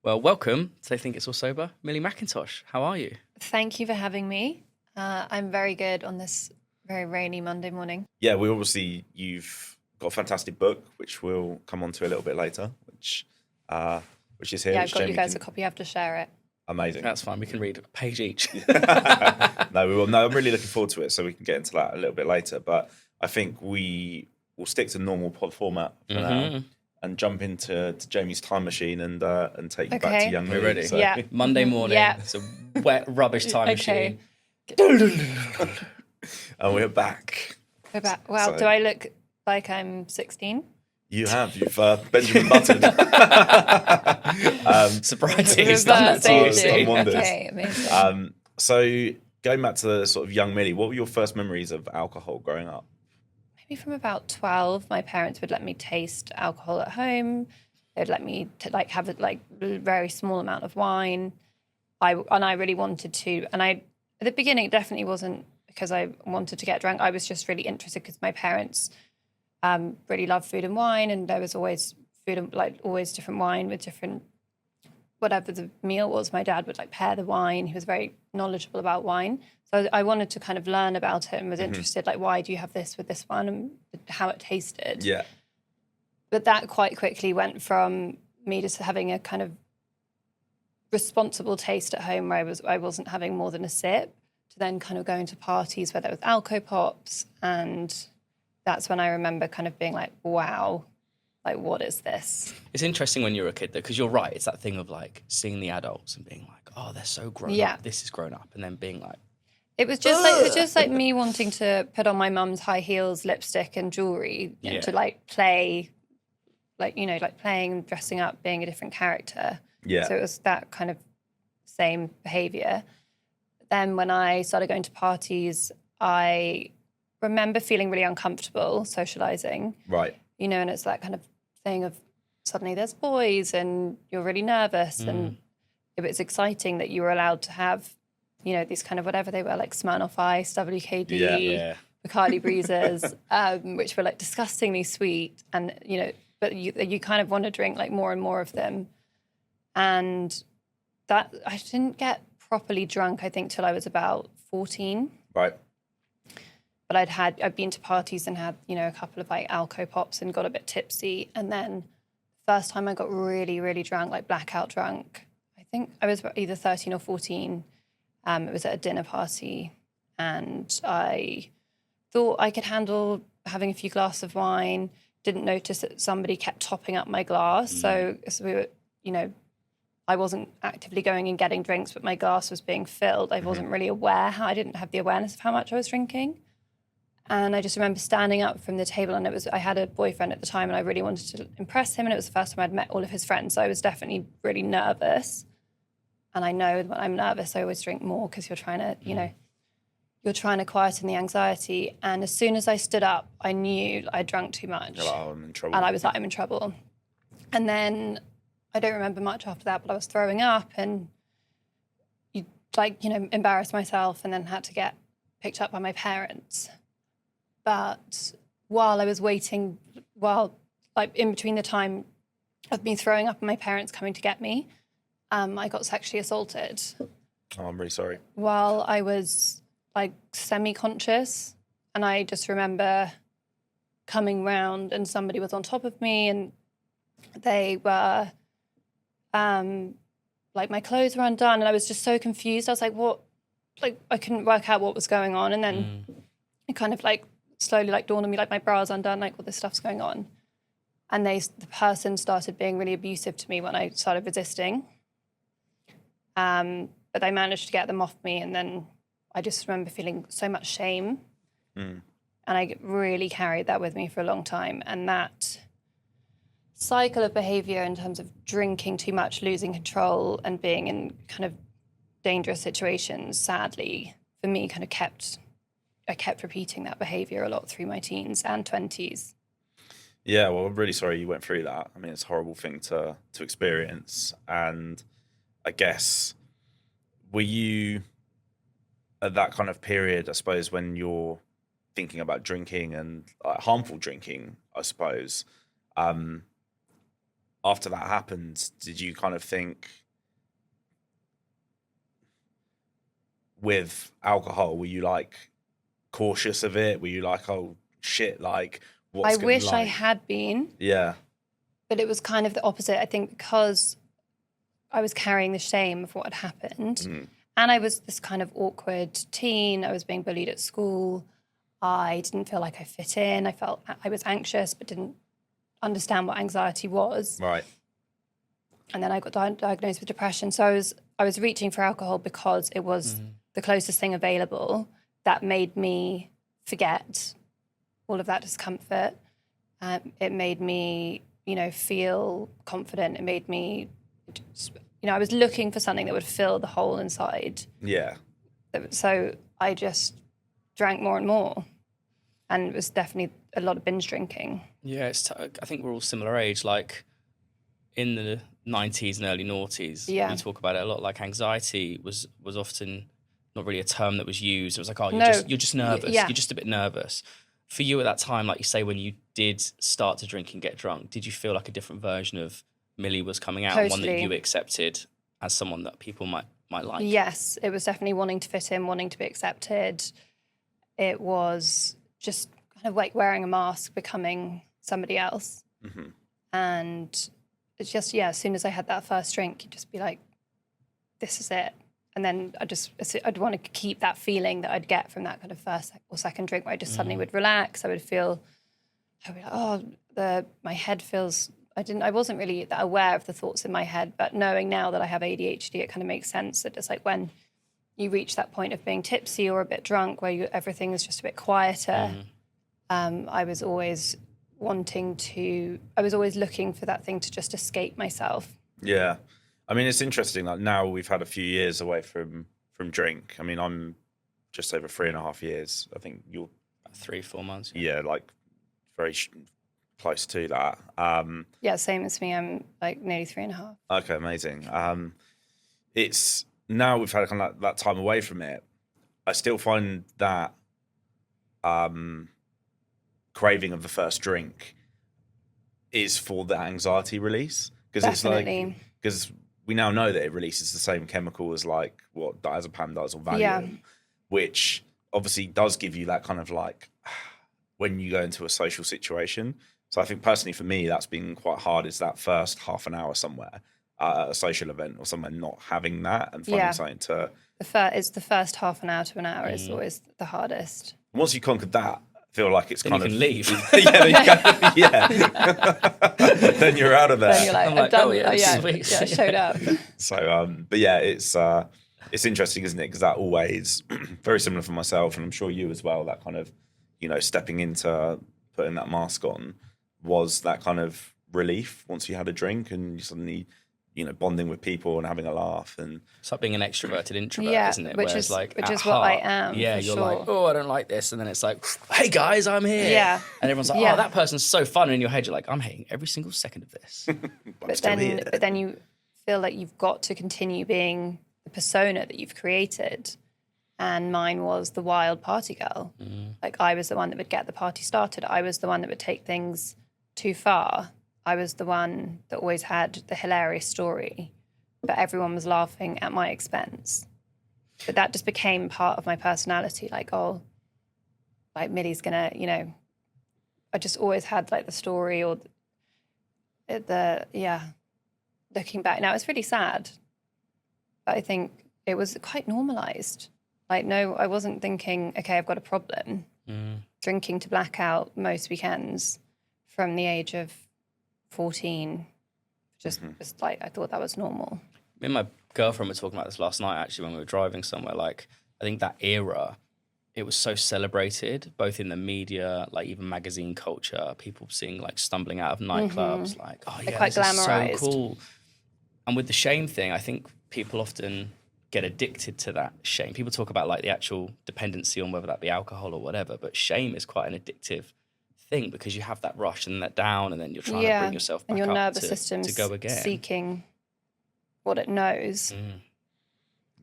Well, welcome to I Think It's All Sober, Millie Macintosh. How are you? Thank you for having me. I'm very good on this very rainy Monday morning. Yeah, you've got a fantastic book, which we'll come on to a little bit later, which is here. Yeah, which I've got you Jamie guys can- a copy. I have to share it. Amazing. That's fine. We can read a page each. No, we will. No, I'm really looking forward to it, so we can get into that a little bit later. But I think we will stick to normal pod format for now and jump into Jamie's time machine and take you back to Okay. young We're Millie. ready. So. Yeah. Monday morning. Yeah. It's a wet, rubbish time Okay. machine. And we're back. We're back. Wow, So- do I look like I'm 16? You've Benjamin Button. Sobriety. Reverse Standard aging. Done TUC. wonders. Okay, amazing. So going back to the sort of young Millie, what were your first memories of alcohol growing up? Maybe from about 12, my parents would let me taste alcohol at home. They'd let me have a very small amount of wine. I really wanted to. And at the beginning, it definitely wasn't because I wanted to get drunk. I was just really interested because my parents really loved food and wine, and there was always food and always different wine with different whatever the meal was. My dad would pair the wine. He was very knowledgeable about wine, so I wanted to kind of learn about it and was interested. Why do you have this with this one, and how it tasted? Yeah. But that quite quickly went from me just having a kind of responsible taste at home where I wasn't having more than a sip, to then kind of going to parties where there was alco pops, and that's when I remember kind of being like, wow, what is this? It's interesting when you're a kid, though, because you're right. It's that thing of seeing the adults and being like, oh, they're so grown Yeah. up. This is grown up. And then being like, It was just like me wanting to put on my mum's high heels, lipstick and jewelry and to play, playing, dressing up, being a different character. Yeah. So it was that kind of same behavior. Then when I started going to parties, I remember feeling really uncomfortable socializing. Right. And it's that kind of thing of suddenly there's boys and you're really nervous, and it was exciting that you were allowed to have, these kind of whatever they were, like Smirnoff Ice, WKD, Bacardi Breezes, which were disgustingly sweet, and but you kind of want to drink more and more of them. And that I didn't get properly drunk, I think, till I was about 14. Right. But I'd been to parties and had, a couple of alco pops and got a bit tipsy. And then first time I got really, really drunk, blackout drunk, I think I was either 13 or 14. It was at a dinner party, and I thought I could handle having a few glasses of wine. Didn't notice that somebody kept topping up my glass. So we were, I wasn't actively going and getting drinks, but my glass was being filled. I wasn't really aware I didn't have the awareness of how much I was drinking. And I just remember standing up from the table, and I had a boyfriend at the time, and I really wanted to impress him, and it was the first time I'd met all of his friends, so I was definitely really nervous. And I know when I'm nervous, I always drink more because you're trying to, you're trying to quieten the anxiety. And as soon as I stood up, I knew I'd drunk too much. You're like, oh, I'm in trouble. And I was like, I'm in trouble. And then I don't remember much after that, but I was throwing up and embarrassed myself, and then had to get picked up by my parents. But while I was waiting, in between the time of me throwing up and my parents coming to get me, I got sexually assaulted Oh, I'm really sorry. while I was semi-conscious. And I just remember coming round and somebody was on top of me, and they were, my clothes were undone, and I was just so confused. I was like, what? I couldn't work out what was going on. And then it kind of slowly dawned on me, my bra's undone, all this stuff's going on. And the person started being really abusive to me when I started resisting. But they managed to get them off me, and then I just remember feeling so much shame. And I really carried that with me for a long time. And that cycle of behavior in terms of drinking too much, losing control, and being in kind of dangerous situations, sadly, for me, kind of I kept repeating that behavior a lot through my teens and 20s. Yeah, well, I'm really sorry you went through that. I mean, it's a horrible thing to experience. And I guess, were you at that kind of period, I suppose, when you're thinking about drinking and harmful drinking, I suppose, after that happened, did you kind of think with alcohol, were you like cautious of it? Were you like, oh shit, like what's I wish I like? had been. Yeah. But it was kind of the opposite. I think because I was carrying the shame of what had happened. And I was this kind of awkward teen. I was being bullied at school. I didn't feel like I fit in. I felt I was anxious, but didn't understand what anxiety was. Right. And then I got diagnosed with depression. So I was reaching for alcohol because it was the closest thing available that made me forget all of that discomfort. It made me, feel confident. It made me, I was looking for something that would fill the hole inside. Yeah. So I just drank more and more. And it was definitely a lot of binge drinking. Yeah, I think we're all similar age. Like in the 90s and early noughties, we talk about it a lot. Like anxiety was often not really a term that was used. It was like, oh, you're just nervous. Yeah. You're just a bit nervous. For you at that time, like you say, when you did start to drink and get drunk, did you feel like a different version of Millie was coming out, one that you accepted as someone that people might like? Yes, it was definitely wanting to fit in, wanting to be accepted. It was just kind of like wearing a mask, becoming somebody else. And it's just, as soon as I had that first drink, you'd just be like, this is it. And then I'd want to keep that feeling that I'd get from that kind of first or second drink where I just suddenly would relax. I'd be like, my head feels, I wasn't really that aware of the thoughts in my head, but knowing now that I have ADHD, it kind of makes sense that it's like when you reach that point of being tipsy or a bit drunk where everything is just a bit quieter. I was always looking for that thing to just escape myself. Yeah. I mean, it's interesting. Like now we've had a few years away from drink. I mean, I'm just over 3.5 years. I think you're 3-4 months. Yeah, like very close to that. Yeah, same as me. I'm like nearly 3.5. Okay, amazing. It's now we've had kind of that time away from it. I still find that craving of the first drink is for the anxiety release because it's like because we now know that it releases the same chemical as like what diazepam does or Valium, which obviously does give you that kind of like when you go into a social situation. So I think personally for me, that's been quite hard. Is that first half an hour somewhere at a social event or somewhere not having that and finding something to. It's the first half an hour to an hour is always the hardest. Once you conquered that, I feel like it's then kind you of can leave. Then you're out of there. Then you're like, I've done. Sweet. I showed up. So, but yeah, it's interesting, isn't it? Because that always very similar for myself, and I'm sure you as well. That kind of, stepping into putting that mask on was that kind of relief once you had a drink and you suddenly, bonding with people and having a laugh. And it's like being an extroverted introvert, isn't it? Which is what I am. Yeah, you're sure. like, oh, I don't like this, and then it's like, hey guys, I'm here. Yeah, and everyone's like, oh, that person's so fun. And in your head, you're like, I'm hating every single second of this. but then you feel like you've got to continue being the persona that you've created. And mine was the wild party girl. Like I was the one that would get the party started. I was the one that would take things too far. I was the one that always had the hilarious story, but everyone was laughing at my expense. But that just became part of my personality. Like, oh, like Millie's gonna, I just always had like the story or looking back now, it's really sad. But I think it was quite normalized. Like, no, I wasn't thinking, okay, I've got a problem. Drinking to blackout most weekends from the age of 14, just like, I thought that was normal. Me and my girlfriend were talking about this last night, actually, when we were driving somewhere. Like, I think that era, it was so celebrated, both in the media, like even magazine culture, people seeing like stumbling out of nightclubs, like, oh yeah, quite this glamorized. is so cool. And with the shame thing, I think people often get addicted to that shame. People talk about like the actual dependency on whether that be alcohol or whatever, but shame is quite an addictive thing because you have that rush and that down, and then you're trying to bring yourself back and your up nervous system's to go again, seeking what it knows.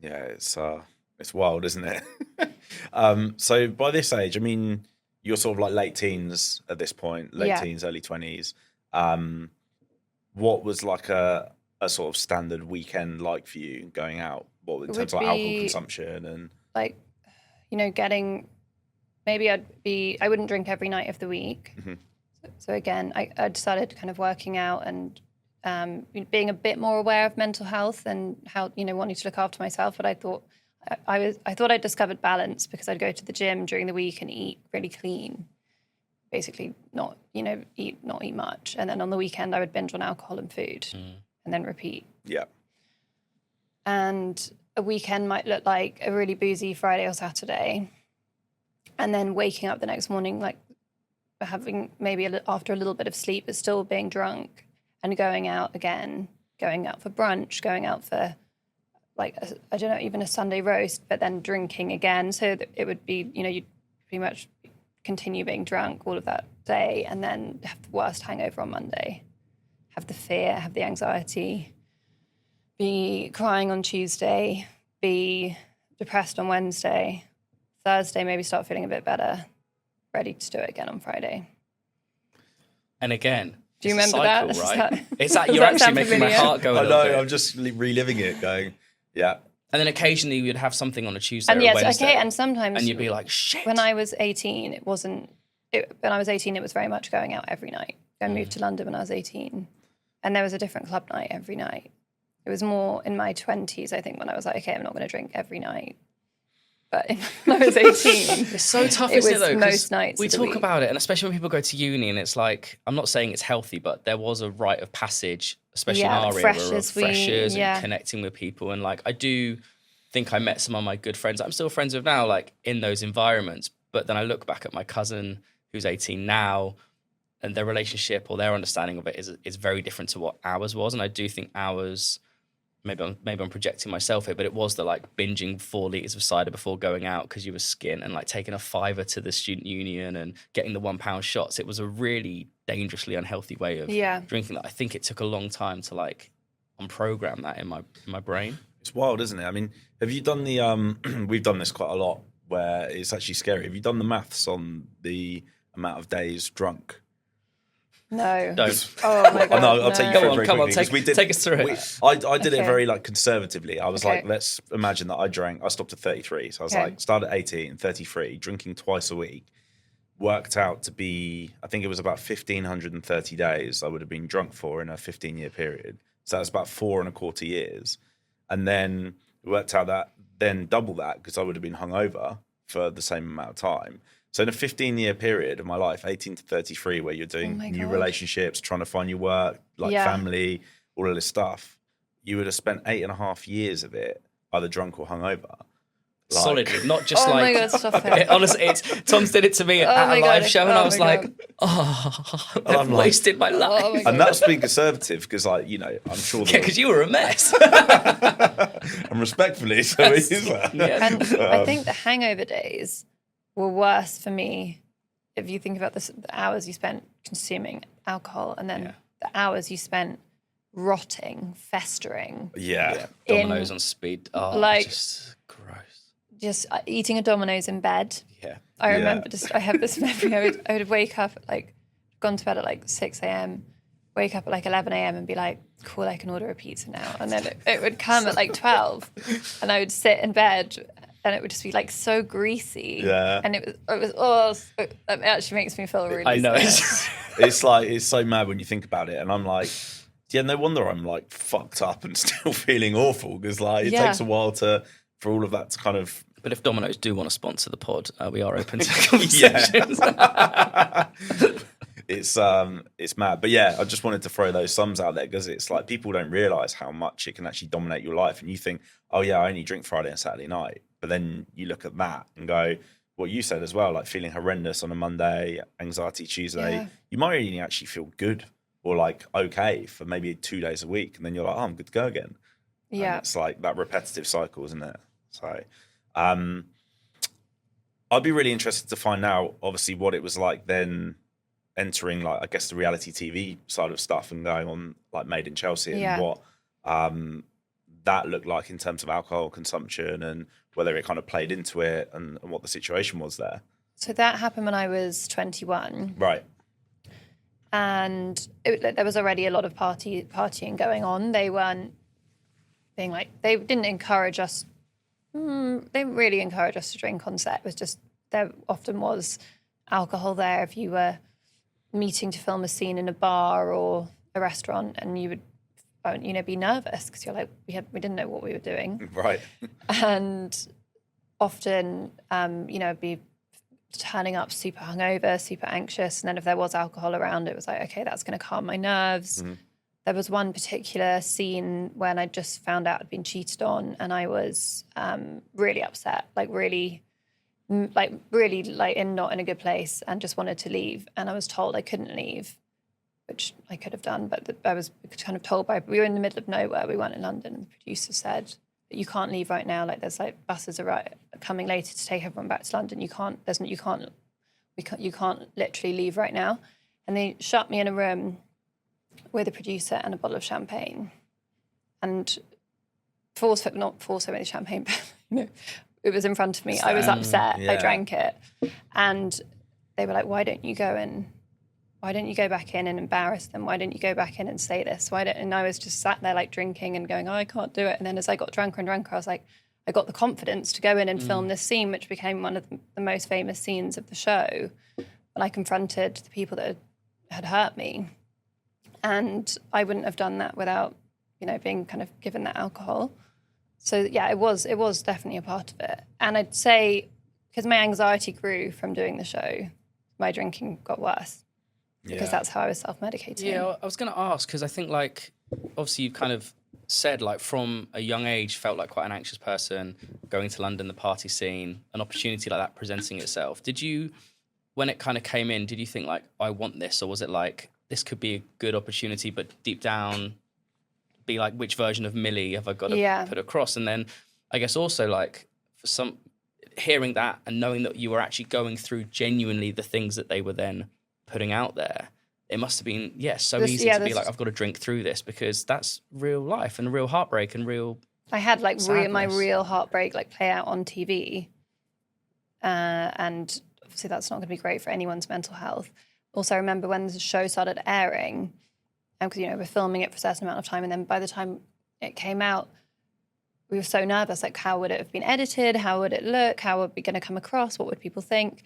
Yeah, it's wild, isn't it? So by this age, I mean, you're sort of like late teens at this point, late teens, early 20s. what was like a sort of standard weekend like for you going out? What in terms of like alcohol consumption and like, you know, maybe I wouldn't drink every night of the week. Mm-hmm. So again, I started kind of working out and being a bit more aware of mental health and how, you know, wanting to look after myself. But I thought I'd discovered balance because I'd go to the gym during the week and eat really clean, basically not eat much, and then on the weekend I would binge on alcohol and food and then repeat. Yeah. And a weekend might look like a really boozy Friday or Saturday, and then waking up the next morning like having maybe after a little bit of sleep but still being drunk, and going out again, going out for brunch, going out for like I don't know, even a Sunday roast, but then drinking again. So that it would be, you know, you'd pretty much continue being drunk all of that day and then have the worst hangover on Monday, have the fear, have the anxiety, be crying on Tuesday, be depressed on Wednesday, Thursday maybe start feeling a bit better, ready to do it again on Friday. And again, do you remember cycle, that? Right? It's that you're actually making my heart go a I little know, bit. I'm just reliving it going, yeah. And then occasionally you'd have something on a Tuesday And or a yes, Wednesday. okay, and sometimes... And you'd be like, shit. When I was 18, it was very much going out every night. I moved to London when I was 18. And there was a different club night every night. It was more in my 20s, I think, when I was like, okay, I'm not going to drink every night. But when I was 18... It's so tough, it isn't it, was though? most nights We of the talk week. about it, and especially when people go to uni, and it's like, I'm not saying it's healthy, but there was a rite of passage, especially in our era, of freshers and connecting with people. And like, I do think I met some of my good friends I'm still friends with now, like in those environments. But then I look back at my cousin who's 18 now, and their relationship or their understanding of it is very different to what ours was. And I do think ours, maybe I'm projecting myself here, but it was the like binging 4 liters of cider before going out because you were skint, and like taking a $5 to the student union and getting the £1 shots. It was a really dangerously unhealthy way of drinking that. I think it took a long time to like unprogram that in my brain. It's wild, isn't it? I mean, have you done the we've done this quite a lot where it's actually scary. Have you done the maths on the amount of days drunk? No. Don't. Oh my God. I'll take you through it very Come on, quickly. take us through it. I did it very like conservatively. I was like, let's imagine that I stopped at 33. So I was like, started at 18, 33, drinking twice a week. Worked out to be, I think it was about 1,530 days I would have been drunk for in a 15-year period. So that's about 4.25 years. And then worked out that then double that because I would have been hungover for the same amount of time. So in a 15-year period of my life, 18 to 33, where you're doing new relationships, trying to find your work, like family, all of this stuff, you would have spent 8.5 years of it either drunk or hungover. Like, solidly, not just oh like... my God, stop it. Honestly, Tom's did it to me at a live show, and I was like, I've wasted my life. Oh my God. and that's being conservative because, like, you know, I'm sure... Yeah, because you were a mess. and respectfully, so it is that. Yeah. And I think the hangover days were worse for me if you think about the hours you spent consuming alcohol and then the hours you spent rotting, festering. Yeah. Dominoes on speed. Oh, Like- just gross. Just eating a Domino's in bed. Yeah. I remember I have this memory. I would wake up at like, gone to bed at like 6 a.m., wake up at like 11 a.m. and be like, cool, I can order a pizza now. And then it would come at like 12 and I would sit in bed and it would just be like so greasy. Yeah. And it actually makes me feel really I know. sick. It's so mad when you think about it. And I'm like, yeah, no wonder I'm like fucked up and still feeling awful because like it takes a while for all of that to kind of... But if Domino's do want to sponsor the pod, we are open to conversations. It's mad. But yeah, I just wanted to throw those sums out there because it's like people don't realise how much it can actually dominate your life. And you think, oh yeah, I only drink Friday and Saturday night. But then you look at that and go, what you said as well, like feeling horrendous on a Monday, anxiety Tuesday. Yeah. You might really actually feel good or like okay for maybe 2 days a week. And then you're like, oh, I'm good to go again. Yeah. And it's like that repetitive cycle, isn't it? So I'd be really interested to find out, obviously, what it was like then entering, like, I guess, the reality TV side of stuff and going on, like, Made in Chelsea and what that looked like in terms of alcohol consumption and whether it kind of played into it and what the situation was there. So that happened when I was 21. Right. And there was already a lot of partying going on. They weren't being like, they didn't encourage us. They didn't really encourage us to drink on set. It was just, there often was alcohol there if you were meeting to film a scene in a bar or a restaurant, and you would, be nervous because you're like, we didn't know what we were doing. Right. And often, be turning up super hungover, super anxious. And then if there was alcohol around, it was like, okay, that's going to calm my nerves. Mm-hmm. There was one particular scene when I just found out I'd been cheated on, and I was really upset, really not in a good place, and just wanted to leave. And I was told I couldn't leave, which I could have done, but I was kind of told we were in the middle of nowhere. We weren't in London, and the producer said, you can't leave right now. There's buses are coming later to take everyone back to London. You can't literally leave right now. And they shut me in a room with a producer and a bottle of champagne, and not force me the champagne, but it was in front of me. I was upset. Yeah. I drank it, and they were like, "Why don't you go back in and embarrass them? Why don't you go back in and say this? And I was just sat there drinking and going, oh, I can't do it. And then as I got drunker and drunker, I was like, I got the confidence to go in and film this scene, which became one of the most famous scenes of the show. And I confronted the people that had hurt me. And I wouldn't have done that without, being kind of given that alcohol. So yeah, it was definitely a part of it. And I'd say, because my anxiety grew from doing the show, my drinking got worse. Because that's how I was self-medicating. Yeah, I was going to ask, because I think, obviously you kind of said, from a young age, felt like quite an anxious person, going to London, the party scene, an opportunity like that presenting itself. Did you, when it kind of came in, did you think, I want this? Or was it this could be a good opportunity, but deep down, be which version of Millie have I got to put across? And then I guess also, for some, hearing that and knowing that you were actually going through genuinely the things that they were then putting out there, it must have been so easy to be I've got to drink through this, because that's real life and real heartbreak and real I had my real heartbreak play out on TV, and obviously that's not going to be great for anyone's mental health. Also, I remember when the show started airing, because we're filming it for a certain amount of time, and then by the time it came out, we were so nervous, how would it have been edited, how would it look, how would it be going to come across, what would people think?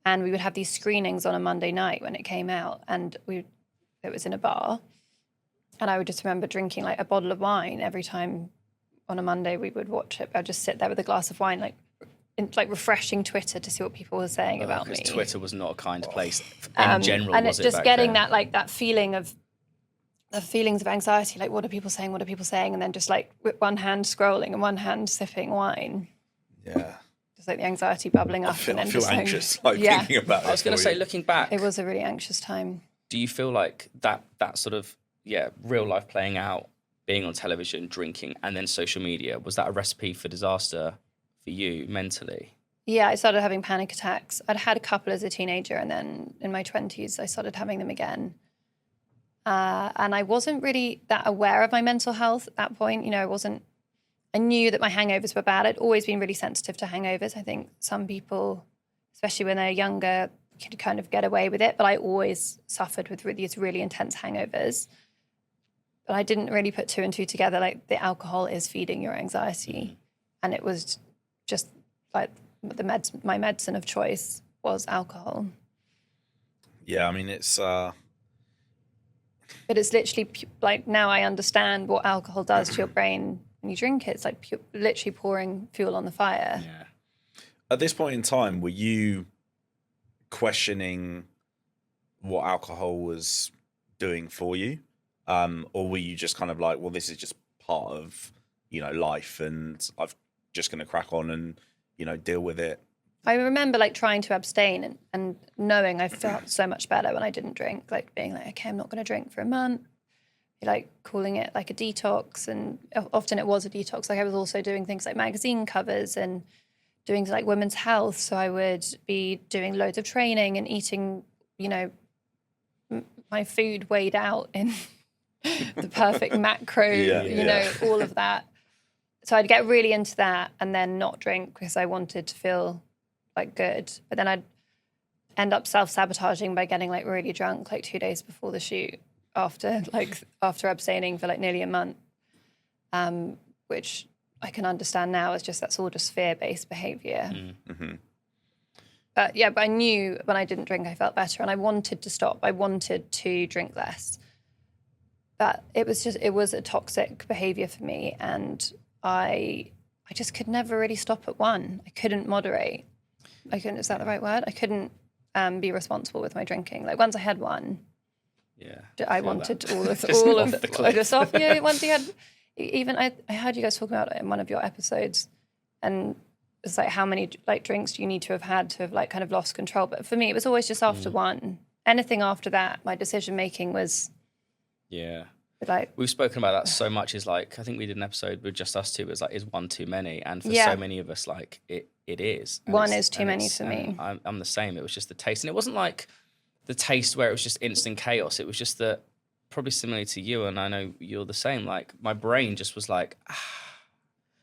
And we would have these screenings on a Monday night when it came out, and it was in a bar. And I would just remember drinking a bottle of wine every time on a Monday we would watch it. I'd just sit there with a glass of wine, refreshing Twitter to see what people were saying about me. Twitter was not a kind place in general, and was it's it? just getting then? that feeling of the feelings of anxiety, what are people saying? What are people saying? And then just with one hand scrolling and one hand sipping wine. Yeah. The anxiety bubbling up. I feel anxious thinking about it. I was going to say, looking back, it was a really anxious time. Do you feel like that sort of real life playing out, being on television, drinking, and then social media, was that a recipe for disaster for you mentally? Yeah, I started having panic attacks. I'd had a couple as a teenager, and then in my 20s I started having them again. And I wasn't really that aware of my mental health at that point. I knew that my hangovers were bad. I'd always been really sensitive to hangovers. I think some people, especially when they're younger, can kind of get away with it. But I always suffered with these really intense hangovers. But I didn't really put two and two together. The alcohol is feeding your anxiety. And it was just my medicine of choice was alcohol. Yeah, I mean, it's... But it's literally now I understand what alcohol does to your brain. When you drink it, it's literally pouring fuel on the fire. Yeah. At this point in time, were you questioning what alcohol was doing for you? Or were you just kind of well, this is just part of, life, and I'm just going to crack on and, deal with it? I remember trying to abstain and knowing I felt so much better when I didn't drink, being okay, I'm not going to drink for a month. Calling it a detox, and often it was a detox. I was also doing things like magazine covers and doing things women's health. So I would be doing loads of training and eating, my food weighed out in the perfect macro, all of that. So I'd get really into that and then not drink because I wanted to feel good. But then end up self-sabotaging by getting like really drunk like 2 days before the shoot after abstaining for like nearly a month, which I can understand now is just that's all just fear-based behavior. Mm-hmm. But I knew when I didn't drink I felt better, and I wanted to stop. I wanted to drink less. But it was a toxic behavior for me, and I just could never really stop at one. I couldn't moderate. Is that the right word? I couldn't be responsible with my drinking. Like once I had one, I wanted all of the cliff. just off. Yeah, once you had, even I heard you guys talking about it in one of your episodes, and it's like how many like drinks do you need to have like kind of lost control? But for me, it was always just after one. Anything after that, my decision making was. Yeah. Like, we've spoken about that so much. Is like, I think we did an episode with just us two. It was like, is one too many? And for so many of us, like it is. And one is too many for me. I'm the same. It was just the taste, and it wasn't like the taste where it was just instant chaos. It was just that, probably similarly to you, and I know you're the same. Like my brain just was like,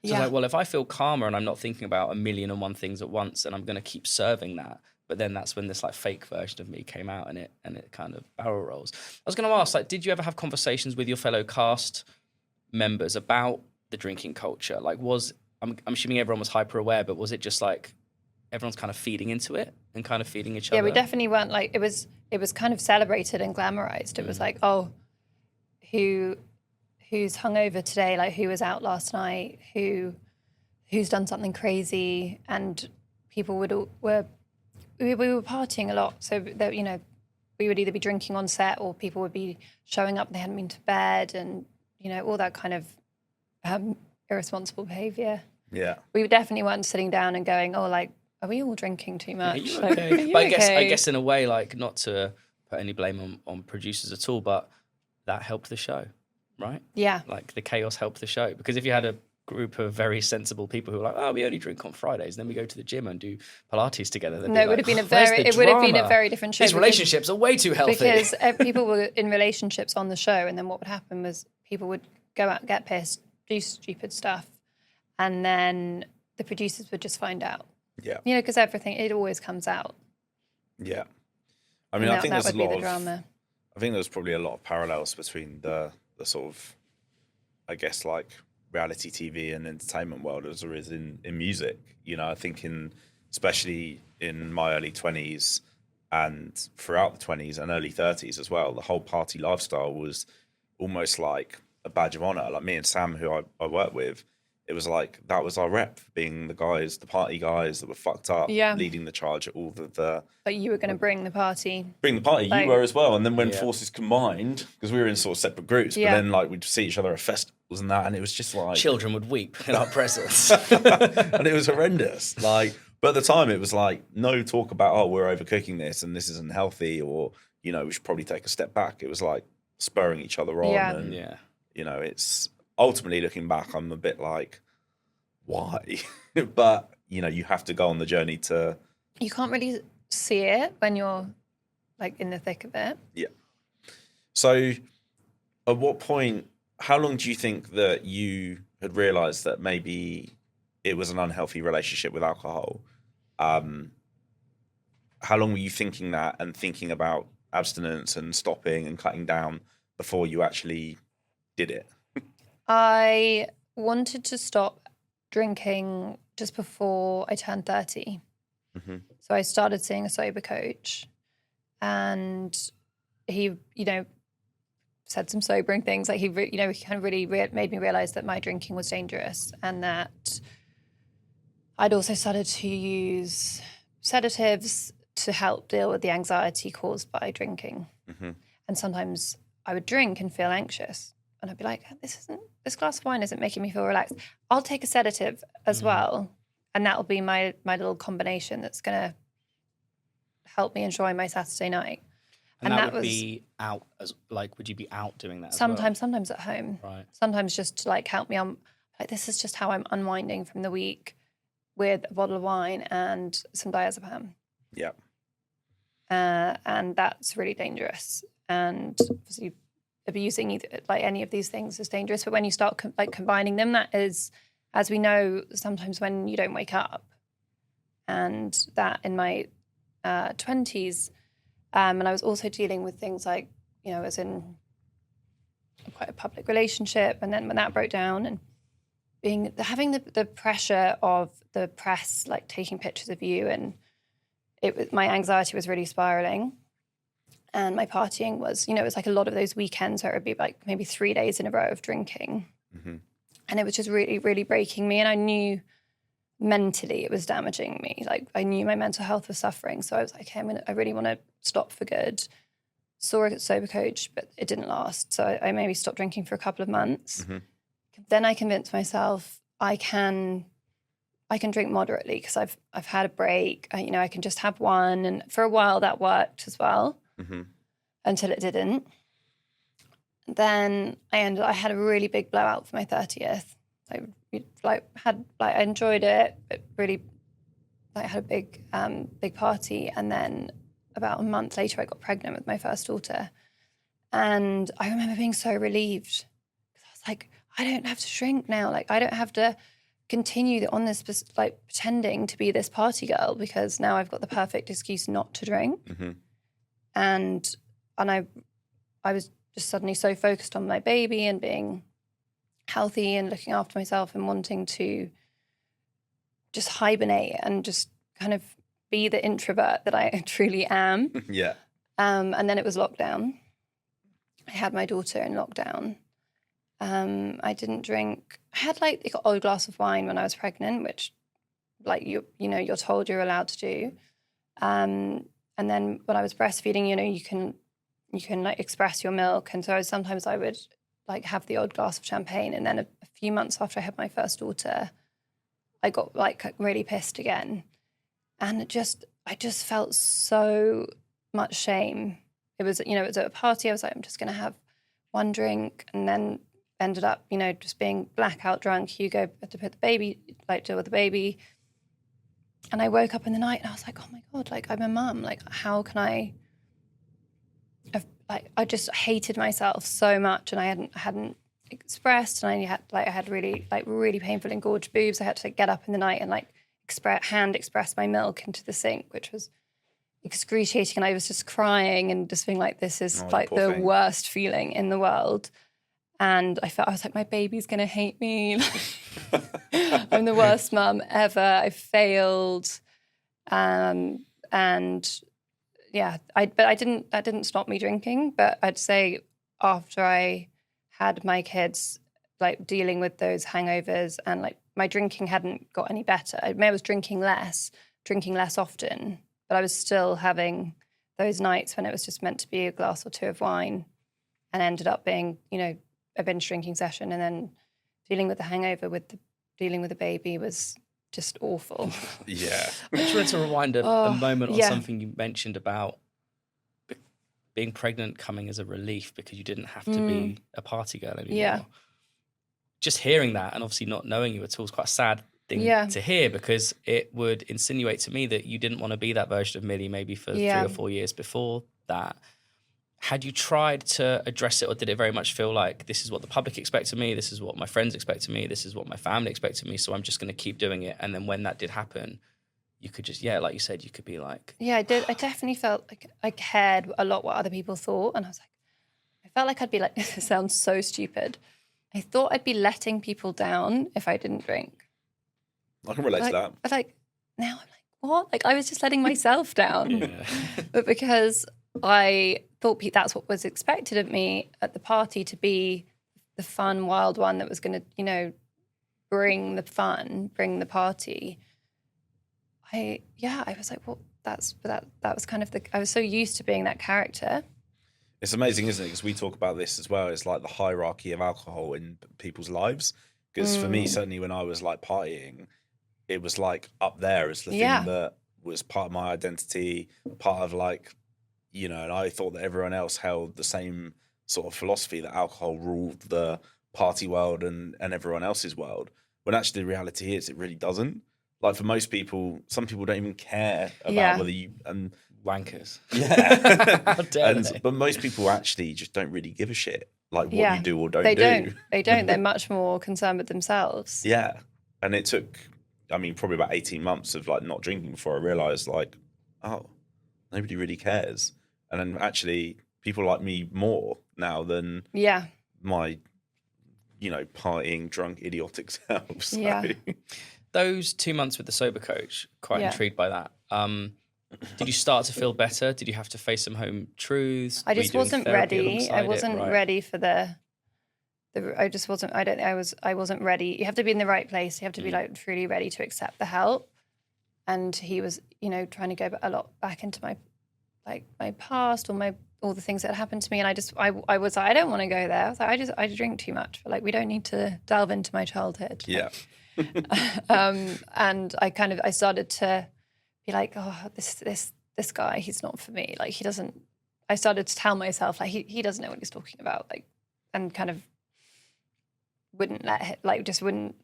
So like, well, if I feel calmer and I'm not thinking about 1,000,001 things at once, and I'm going to keep serving that. But then that's when this like fake version of me came out, and it kind of barrel rolls. I was going to ask, like, did you ever have conversations with your fellow cast members about the drinking culture? Like, I'm assuming everyone was hyper aware, but was it just like everyone's kind of feeding into it and kind of feeding each other? Yeah, we definitely weren't like, it was kind of celebrated and glamorized. It was like, oh, who's hungover today? Like, who was out last night? Who's done something crazy? And people we were partying a lot, so that, you know, we would either be drinking on set or people would be showing up and they hadn't been to bed, and you know, all that kind of irresponsible behavior. Yeah, we definitely weren't sitting down and going, "Oh, like, are we all drinking too much?" Are you like, okay? are you But okay? I guess in a way, like, not to put any blame on producers at all, but that helped the show, right? Yeah, like the chaos helped the show, because if you had a group of very sensible people who were like, oh, we only drink on Fridays, then we go to the gym and do Pilates together. No, it would have been a very different show. These relationships are way too healthy. Because people were in relationships on the show, and then what would happen was people would go out and get pissed, do stupid stuff, and then the producers would just find out. Yeah. You know, because it always comes out. Yeah. I mean, I think there's a lot of drama. I think there's probably a lot of parallels between the sort of, I guess, like reality TV and entertainment world as there is in music. You know, I think especially in my early 20s and throughout the 20s and early 30s as well, the whole party lifestyle was almost like a badge of honor. Like me and Sam, who I work with, it was like that was our rep, being the party guys that were fucked up, leading the charge at all the. But you were going to bring the party. Bring the party, you were as well. And then when forces combined, because we were in sort of separate groups, but then like we'd see each other at festivals and that, and it was just like children would weep in our presence, and it was horrendous. Like, but at the time, it was like no talk about, oh, we're overcooking this and this isn't healthy, or you know, we should probably take a step back. It was like spurring each other on, and you know, it's ultimately looking back, I'm a bit like, why? But you know, you have to go on the journey to. You can't really see it when you're like in the thick of it. Yeah. So, at what point? How long do you think that you had realised that maybe it was an unhealthy relationship with alcohol? How long were you thinking that and thinking about abstinence and stopping and cutting down before you actually did it? I wanted to stop drinking just before I turned 30. Mm-hmm. So I started seeing a sober coach, and he, you know, said some sobering things. Like he kind of really made me realize that my drinking was dangerous, and that I'd also started to use sedatives to help deal with the anxiety caused by drinking. Mm-hmm. And sometimes I would drink and feel anxious, and I'd be like, this glass of wine isn't making me feel relaxed. I'll take a sedative as well, and that'll be my little combination that's going to help me enjoy my Saturday night. And that would be out as like, would you be out doing that? Sometimes at home. Right. Sometimes just to like help me on. Like, this is just how I'm unwinding from the week, with a bottle of wine and some diazepam. Yeah. And that's really dangerous. And obviously, abusing like any of these things is dangerous. But when you start combining them, that is, as we know, sometimes when you don't wake up, and that in my 20s. And I was also dealing with things like, I was in quite a public relationship. And then when that broke down and having the pressure of the press, like taking pictures of you, and my anxiety was really spiraling. And my partying was, it was like a lot of those weekends where it would be like maybe 3 days in a row of drinking. Mm-hmm. And it was just really, really breaking me. And I knew mentally it was damaging me. Like I knew my mental health was suffering. So I was like, okay, I really want to stop for good. Saw a sober coach, but it didn't last. So I maybe stopped drinking for a couple of months. Mm-hmm. Then I convinced myself I can drink moderately because I've had a break. I can just have one. And for a while that worked as well. Mm-hmm. Until it didn't. Then I had a really big blowout for my 30th. I enjoyed it, but really I had a big party. And then about a month later I got pregnant with my first daughter. And I remember being so relieved because I was like, I don't have to drink now. Like I don't have to continue on this, like pretending to be this party girl, because now I've got the perfect excuse not to drink. Mm-hmm. And I was just suddenly so focused on my baby and being healthy and looking after myself and wanting to just hibernate and just kind of be the introvert that I truly am. Yeah. And then it was lockdown. I had my daughter in lockdown. I didn't drink. I had like an old glass of wine when I was pregnant, which like you're told you're allowed to do. And then when I was breastfeeding, you can like express your milk. And so sometimes I would like have the odd glass of champagne. And then a few months after I had my first daughter, I got like really pissed again. And I just felt so much shame. It was, it was at a party. I was like, I'm just going to have one drink, and then ended up, just being blackout drunk. Hugo had to put the baby, like deal with the baby. And I woke up in the night and I was like, oh my God, like I'm a mum. Like how can I just hated myself so much, and I hadn't expressed, and I had really painful engorged boobs. I had to get up in the night and like express my milk into the sink, which was excruciating. And I was just crying and just being like, this is like the worst feeling in the world. And I was like, my baby's going to hate me. I'm the worst mum ever. I failed. And yeah, that didn't stop me drinking. But I'd say after I had my kids, like dealing with those hangovers, and like my drinking hadn't got any better. I was drinking less often, but I was still having those nights when it was just meant to be a glass or two of wine, and ended up being, a binge drinking session. And then dealing with the hangover dealing with the baby was just awful. Yeah. I just wanted to rewind a moment on something you mentioned about being pregnant coming as a relief because you didn't have to be a party girl anymore. Yeah. Just hearing that, and obviously not knowing you at all, is quite a sad thing to hear, because it would insinuate to me that you didn't want to be that version of Millie maybe for 3 or 4 years before that. Had you tried to address it, or did it very much feel like this is what the public expects of me, this is what my friends expect of me, this is what my family expects of me, so I'm just going to keep doing it? And then when that did happen, you could just, like you said, you could be like... Yeah, I did. I definitely felt like I cared a lot what other people thought. And I was like, I felt like I'd be like, this sounds so stupid. I thought I'd be letting people down if I didn't drink. I can relate to that. But like, now I'm like, what? Like I was just letting myself down. Yeah. But because I thought that's what was expected of me at the party, to be the fun, wild one that was going to, bring the fun, bring the party. I was like, well, that was kind of I was so used to being that character. It's amazing, isn't it? Because we talk about this as well. It's like the hierarchy of alcohol in people's lives. Because for me, certainly when I was like partying, it was like up there as the thing that was part of my identity, part of like, and I thought that everyone else held the same sort of philosophy, that alcohol ruled the party world and everyone else's world. When actually the reality is it really doesn't. Like for most people, some people don't even care about whether you... Wankers. Yeah. How dare they? But most people actually just don't really give a shit, like what you do or don't do. They don't. They're much more concerned with themselves. Yeah. And it took, probably about 18 months of like not drinking before I realised like, oh, nobody really cares. And then actually people like me more now than Yeah. my, partying, drunk, idiotic self. So. Yeah. Those 2 months with the sober coach, quite Yeah. intrigued by that. Did you start to feel better? Did you have to face some home truths? I Were you just doing wasn't therapy ready. I alongside it? wasn't Right. ready for the I just wasn't. I don't think I wasn't ready. You have to be in the right place. You have to be like truly ready to accept the help. And he was, trying to go a lot back into my past or all the things that had happened to me. And I was like, I don't want to go there. I was like, I drink too much. But we don't need to delve into my childhood. Yeah. And I started to be like, oh, this guy, he's not for me. Like, he doesn't. I started to tell myself he doesn't know what he's talking about. And kind of wouldn't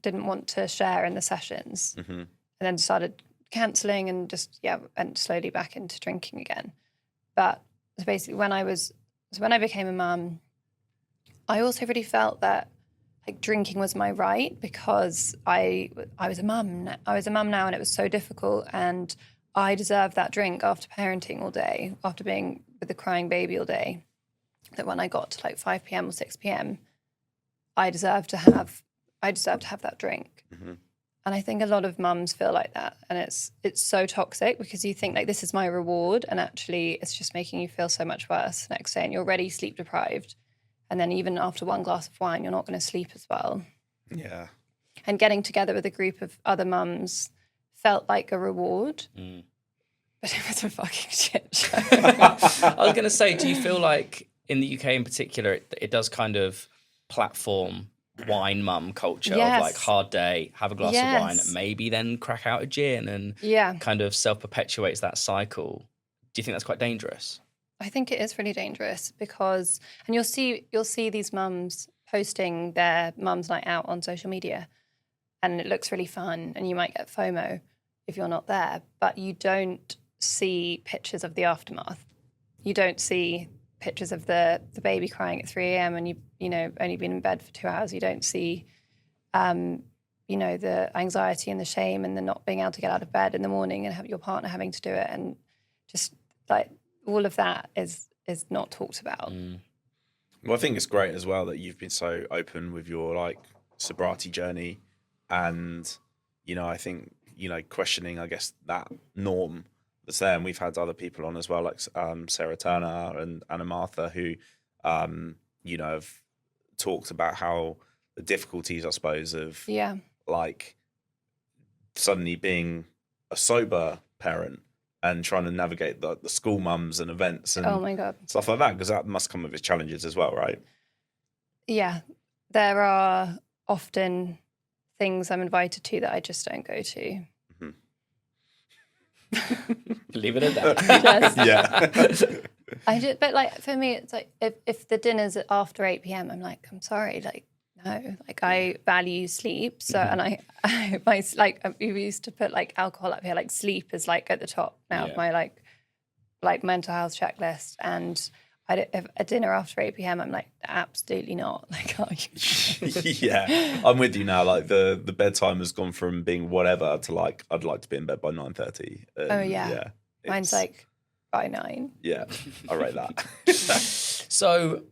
didn't want to share in the sessions. Mm-hmm. And then started cancelling and went slowly back into drinking again. But basically when I became a mum, I also really felt that drinking was my right, because I was a mum. I was a mum now, and it was so difficult, and I deserved that drink after parenting all day, after being with the crying baby all day, that when I got to 5 p.m. or 6 p.m, I deserved to have that drink. Mm-hmm. And I think a lot of mums feel like that, and it's so toxic, because you think this is my reward, and actually it's just making you feel so much worse the next day, and you're already sleep deprived, and then even after one glass of wine, you're not going to sleep as well. Yeah. And getting together with a group of other mums felt like a reward, but it was a fucking shit show. I was going to say, do you feel like in the UK in particular, it does kind of platform wine mum culture Yes. of hard day, have a glass Yes. of wine, maybe then crack out a gin, and kind of self-perpetuates that cycle? Do you think that's quite dangerous? I think it is really dangerous, because, and you'll see these mums posting their mum's night out on social media, and it looks really fun, and you might get FOMO if you're not there, but you don't see pictures of the aftermath. You don't see pictures of the baby crying at 3 a.m. and you've only been in bed for 2 hours. You don't see the anxiety and the shame and the not being able to get out of bed in the morning and have your partner having to do it, and just all of that is not talked about. Well, I think it's great as well that you've been so open with your sobriety journey, and I think questioning, I guess, that norm that's there. And we've had other people on as well, like Sarah Turner and Anna Martha, who have talked about how the difficulties, I suppose, of suddenly being a sober parent and trying to navigate the school mums and events and Oh my God. stuff like that, because that must come with its challenges as well, right? Yeah, there are often things I'm invited to that I just don't go to. Leave it at that. Yeah. But for me, it's if the dinner's after 8 p.m, I'm like, I'm sorry, no, I value sleep. So, and we used to put alcohol up here, sleep is at the top now of my mental health checklist. And if a dinner after 8 p.m, I'm absolutely not. Are you? Yeah, I'm with you now. The bedtime has gone from being whatever to I'd like to be in bed by 9:30. Oh yeah. Mine's by 9. Yeah, I rate that. So,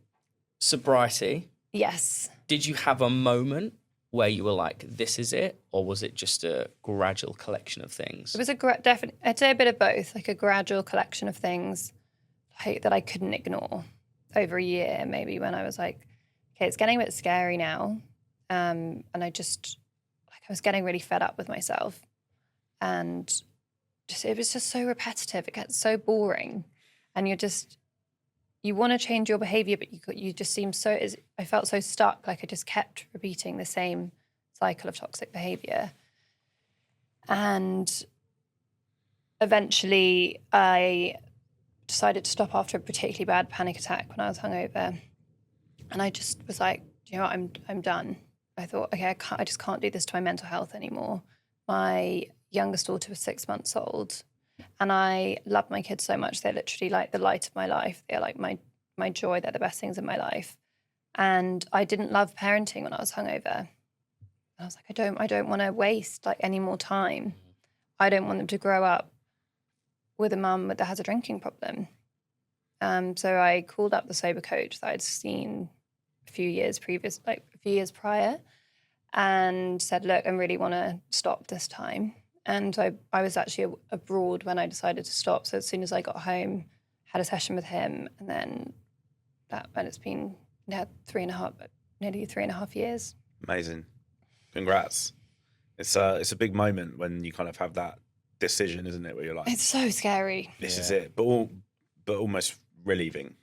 sobriety. Yes. Did you have a moment where you were like, this is it? Or was it just a gradual collection of things? It was definitely, I'd say a bit of both, a gradual collection of things that I couldn't ignore over a year, maybe, when I was okay, it's getting a bit scary now. And I just, I was getting really fed up with myself. And it was just so repetitive. It gets so boring. And you want to change your behavior, but you just seem I felt so stuck. I just kept repeating the same cycle of toxic behavior. And eventually I decided to stop after a particularly bad panic attack when I was hungover. And I just was like, do you know what, I'm done. I thought, okay, I just can't do this to my mental health anymore. My youngest daughter was 6 months old, and I love my kids so much. They're literally the light of my life. They're my joy. They're the best things in my life. And I didn't love parenting when I was hungover. And I was like, I don't want to waste any more time. I don't want them to grow up with a mum that has a drinking problem. So I called up the sober coach that I'd seen a few years prior, and said, look, I really want to stop this time. And I was actually abroad when I decided to stop. So as soon as I got home, had a session with him, and then it's been nearly 3.5 years. Amazing. Congrats. It's a big moment when you kind of have that decision, isn't it? Where you're like, It's so scary. this is it. But almost relieving.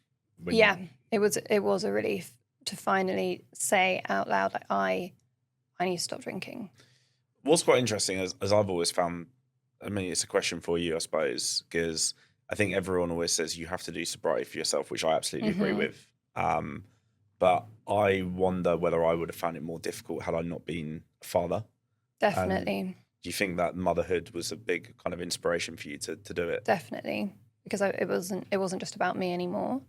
It was a relief to finally say out loud, like, I need to stop drinking. What's quite interesting, as I've always found, I mean, it's a question for you, I suppose, because I think everyone always says you have to do sobriety for yourself, which I absolutely agree with. But I wonder whether I would have found it more difficult had I not been a father. Definitely. Do you think that motherhood was a big kind of inspiration for you to do it? Definitely, because it wasn't just about me anymore,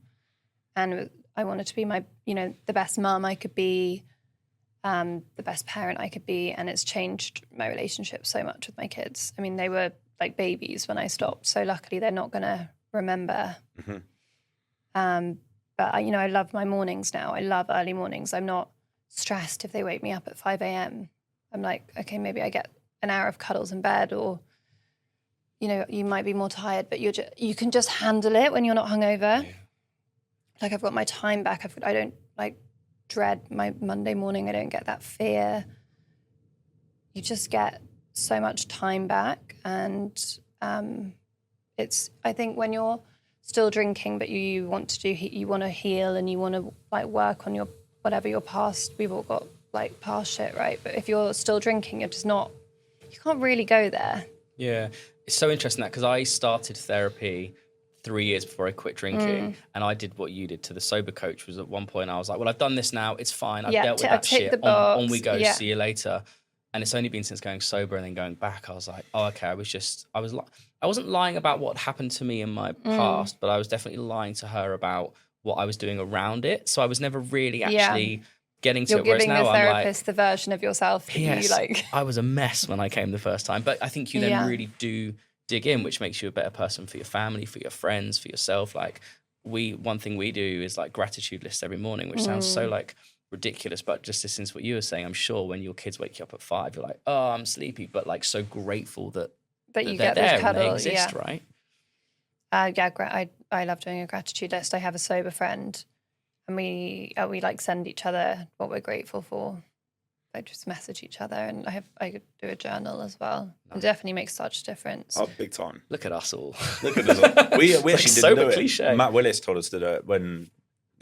and I wanted to be the best mum I could be, the best parent I could be, and it's changed my relationship so much with my kids. I mean, they were like babies when I stopped, so luckily they're not going to remember. But I love my mornings now. I love early mornings. I'm not stressed if they wake me up at 5 a.m. I'm like, okay, maybe I get an hour of cuddles in bed, or you might be more tired, but you can just handle it when you're not hungover. Like, I've got my time back. I don't dread my Monday morning. I don't get that fear. You just get so much time back, and I think when you're still drinking, but you want to heal, and you want to work on your past. We've all got past shit, right? But if you're still drinking, you can't really go there. Yeah, it's so interesting because I started therapy 3 years before I quit drinking, and I did what you did to the sober coach. Was at one point I was like, well, I've done this now, it's fine, I've dealt with that shit, on we go, see you later. And it's only been since going sober and then going back, I was like, oh, okay, I wasn't lying about what happened to me in my past, but I was definitely lying to her about what I was doing around it. So I was never really actually getting to it. You're giving now the therapist the version of yourself that you like. I was a mess when I came the first time, but I think you then really do dig in, which makes you a better person for your family, for your friends, for yourself. One thing we do is gratitude lists every morning, which sounds so ridiculous, but just listen to what you were saying. I'm sure when your kids wake you up at 5, you're like, oh, I'm sleepy, but so grateful that you get those cuddles, and they exist, right? I love doing a gratitude list. I have a sober friend, and we send each other what we're grateful for. I just message each other, and I could do a journal as well. Nice. It definitely makes such a difference. Oh, big time! Look at us all. Look at us all. We actually didn't do it. Cliche. Matt Willis told us to do it when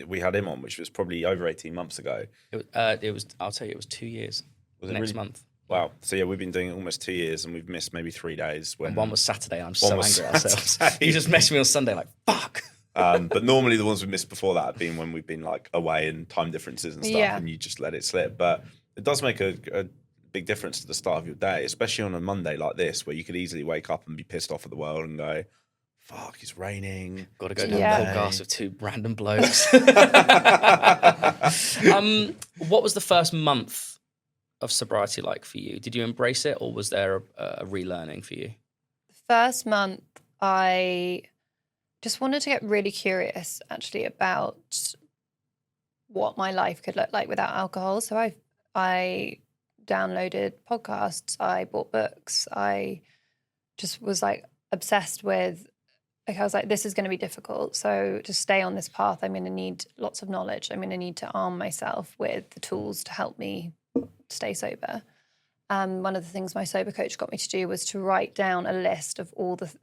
we had him on, which was probably over 18 months ago. It was. I'll tell you, it was 2 years. Next month. Wow. So yeah, we've been doing it almost 2 years, and we've missed maybe 3 days. And one was Saturday, and I'm so angry at ourselves. You just messaged me on Sunday, fuck. But normally the ones we missed before that have been when we've been away and time differences and stuff, and you just let it slip. But it does make a big difference to the start of your day, especially on a Monday like this, where you could easily wake up and be pissed off at the world and go, fuck, it's raining. Got to go down the podcast with 2 random blokes. What was the first month of sobriety like for you? Did you embrace it, or was there a relearning for you? The first month, I just wanted to get really curious, actually, about what my life could look like without alcohol. So I downloaded podcasts, I bought books, I just was obsessed with, I was like, this is going to be difficult. So to stay on this path, I'm going to need lots of knowledge. I'm going to need to arm myself with the tools to help me stay sober. One of the things my sober coach got me to do was to write down a list of all the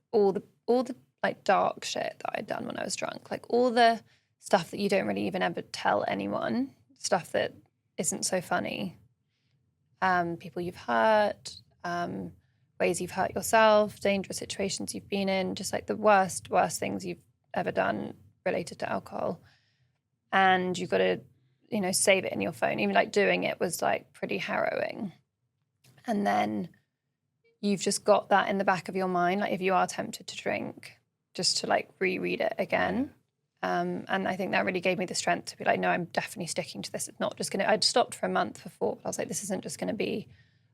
dark shit that I'd done when I was drunk, all the stuff that you don't really even ever tell anyone, stuff that isn't so funny, people you've hurt, ways you've hurt yourself, dangerous situations you've been in, just the worst things you've ever done related to alcohol. And you've got to, save it in your phone. Even doing it was pretty harrowing. And then you've just got that in the back of your mind, if you are tempted to drink, just to reread it again. And I think that really gave me the strength to be no, I'm definitely sticking to this. It's not just I'd stopped for a month before, but I was this isn't just going to be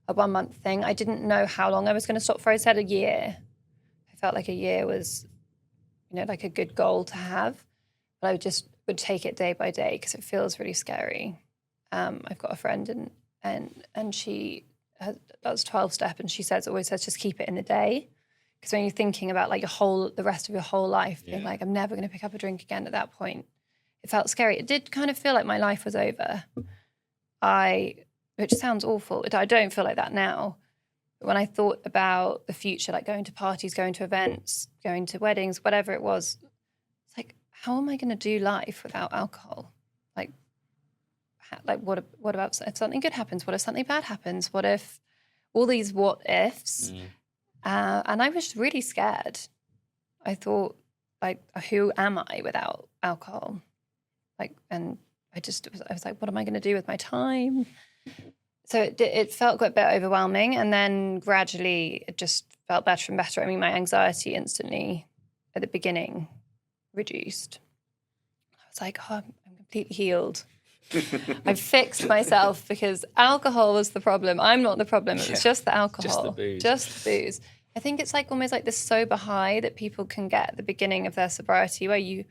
a 1 month thing. I didn't know how long I was going to stop for. I said a year. I felt like a year was, you know, like a good goal to have, but I would take it day by day because it feels really scary. I've got a friend and she does 12-step, and she always says just keep it in the day, because when you're thinking about like the rest of your whole life, being like, I'm never going to pick up a drink again, at that point, it felt scary. It did kind of feel like my life was over. Which sounds awful. I don't feel like that now. But when I thought about the future, like going to parties, going to events, going to weddings, whatever it was, it's like, how am I going to do life without alcohol? Like what about if something good happens? What if something bad happens? What if all these what ifs? And I was really scared. I thought, like, who am I without alcohol? Like, and I was like, what am I going to do with my time? So it felt quite a bit overwhelming. And then gradually it just felt better and better. I mean, my anxiety instantly at the beginning reduced. I was like, oh, I'm completely healed. I've fixed myself, because alcohol was the problem. I'm not the problem. It was just the alcohol. Just the booze. Just the booze. I think it's like almost like this sober high that people can get at the beginning of their sobriety, where you're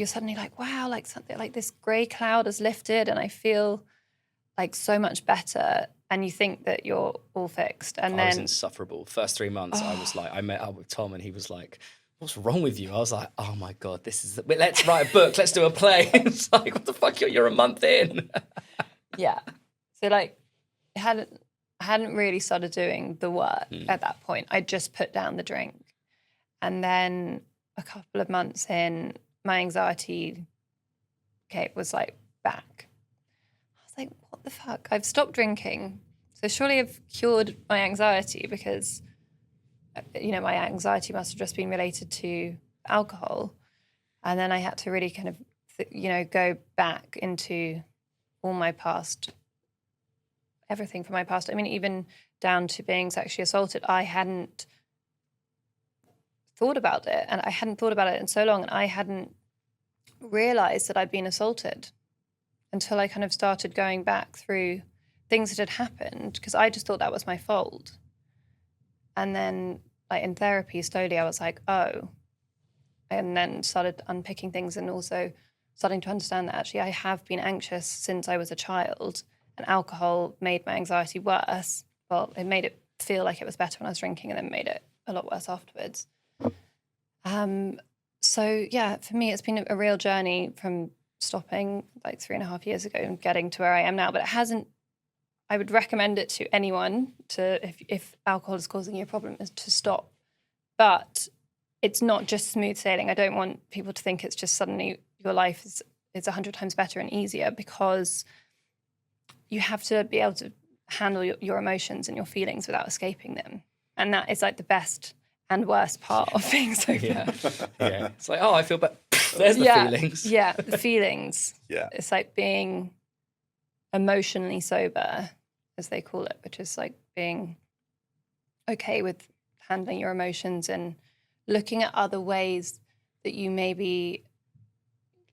suddenly like, wow, like something like this grey cloud has lifted and I feel like so much better, and you think that you're all fixed. And I was then insufferable. First 3 months, I met up with Tom and he was like, what's wrong with you? I was like, oh my God, let's write a book, let's do a play. It's like, what the fuck, you're a month in. yeah. So like I hadn't really started doing the work at that point. I just put down the drink. And then a couple of months in, my anxiety was like back. I was like, what the fuck? I've stopped drinking. So surely I've cured my anxiety, because, you know, my anxiety must have just been related to alcohol. And then I had to really kind of, go back into all my past, everything from my past. I mean, even down to being sexually assaulted, I hadn't thought about it. And I hadn't thought about it in so long. And I hadn't realized that I'd been assaulted until I kind of started going back through things that had happened, because I just thought that was my fault. And then, like, in therapy, slowly I was like, oh, and then started unpicking things, and also starting to understand that actually I have been anxious since I was a child, and alcohol made my anxiety worse. Well, it made it feel like it was better when I was drinking, and then made it a lot worse afterwards. So yeah, for me, it's been a real journey from stopping like 3.5 years ago and getting to where I am now. But it hasn't. I would recommend it to anyone if alcohol is causing you a problem, is to stop. But it's not just smooth sailing. I don't want people to think it's just suddenly your life is 100 times better and easier, because you have to be able to handle your emotions and your feelings without escaping them. And that is like the best and worst part of being sober. Yeah. It's like, oh, I feel better. There's the feelings. Yeah, the feelings. Yeah. It's like being emotionally sober, as they call it, which is like being okay with handling your emotions and looking at other ways that you maybe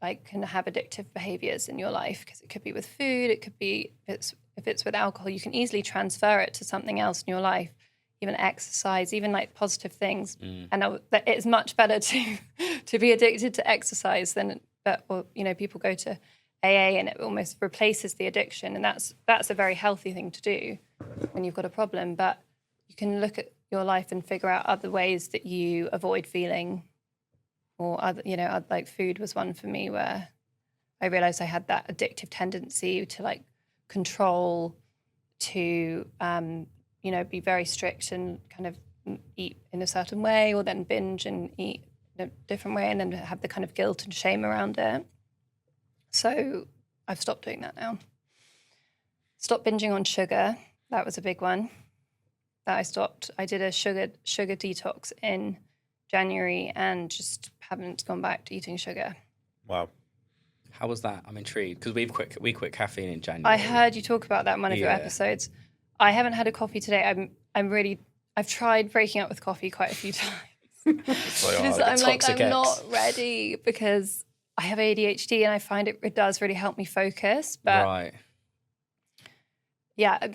like can have addictive behaviors in your life, because it could be with food, it could be if it's with alcohol, you can easily transfer it to something else in your life, even exercise, even like positive things. And that it's much better to be addicted to exercise than, or people go to AA and it almost replaces the addiction, and that's a very healthy thing to do when you've got a problem. But you can look at your life and figure out other ways that you avoid feeling, or other, like food was one for me where I realized I had that addictive tendency to like control, to be very strict and kind of eat in a certain way, or then binge and eat in a different way, and then have the kind of guilt and shame around it. So I've stopped doing that now. Stopped binging on sugar. That was a big one that I stopped. I did a sugar detox in January and just haven't gone back to eating sugar. Wow. How was that? I'm intrigued, because we quit caffeine in January. I heard you talk about that in one of your episodes. I haven't had a coffee today. I've tried breaking up with coffee quite a few times. I'm not ready, because I have ADHD and I find it does really help me focus. But right. yeah,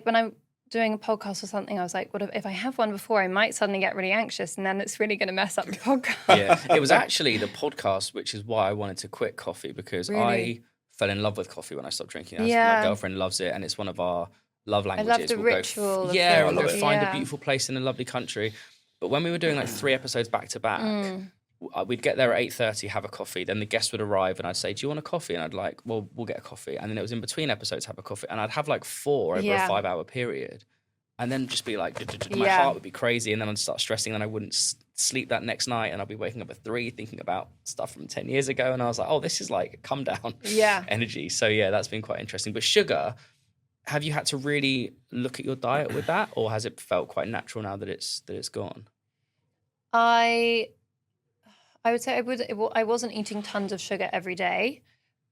when doing a podcast or something, I was like, what if I have one before, I might suddenly get really anxious and then it's really going to mess up the podcast. Yeah, it was actually the podcast, which is why I wanted to quit coffee, because Really? I fell in love with coffee when I stopped drinking. Yeah. My girlfriend loves it, and it's one of our love I languages. love the We'll ritual. yeah, I we'll love go it. find a Yeah. beautiful place in a lovely country. But when we were doing like 3 episodes back to back, we'd get there at 8:30, have a coffee. Then the guest would arrive, and I'd say, "Do you want a coffee?" And I'd like, "Well, we'll get a coffee." And then it was in between episodes, have a coffee, and I'd have like 4 over a 5-hour period. And then just be like, my heart would be crazy, and then I'd start stressing, and I wouldn't sleep that next night, and I'd be waking up at 3 thinking about stuff from 10 years ago, and I was like, oh, this is like come down energy. So yeah, that's been quite interesting. But sugar, have you had to really look at your diet with that, or has it felt quite natural now that it's gone? I would say I wasn't eating tons of sugar every day,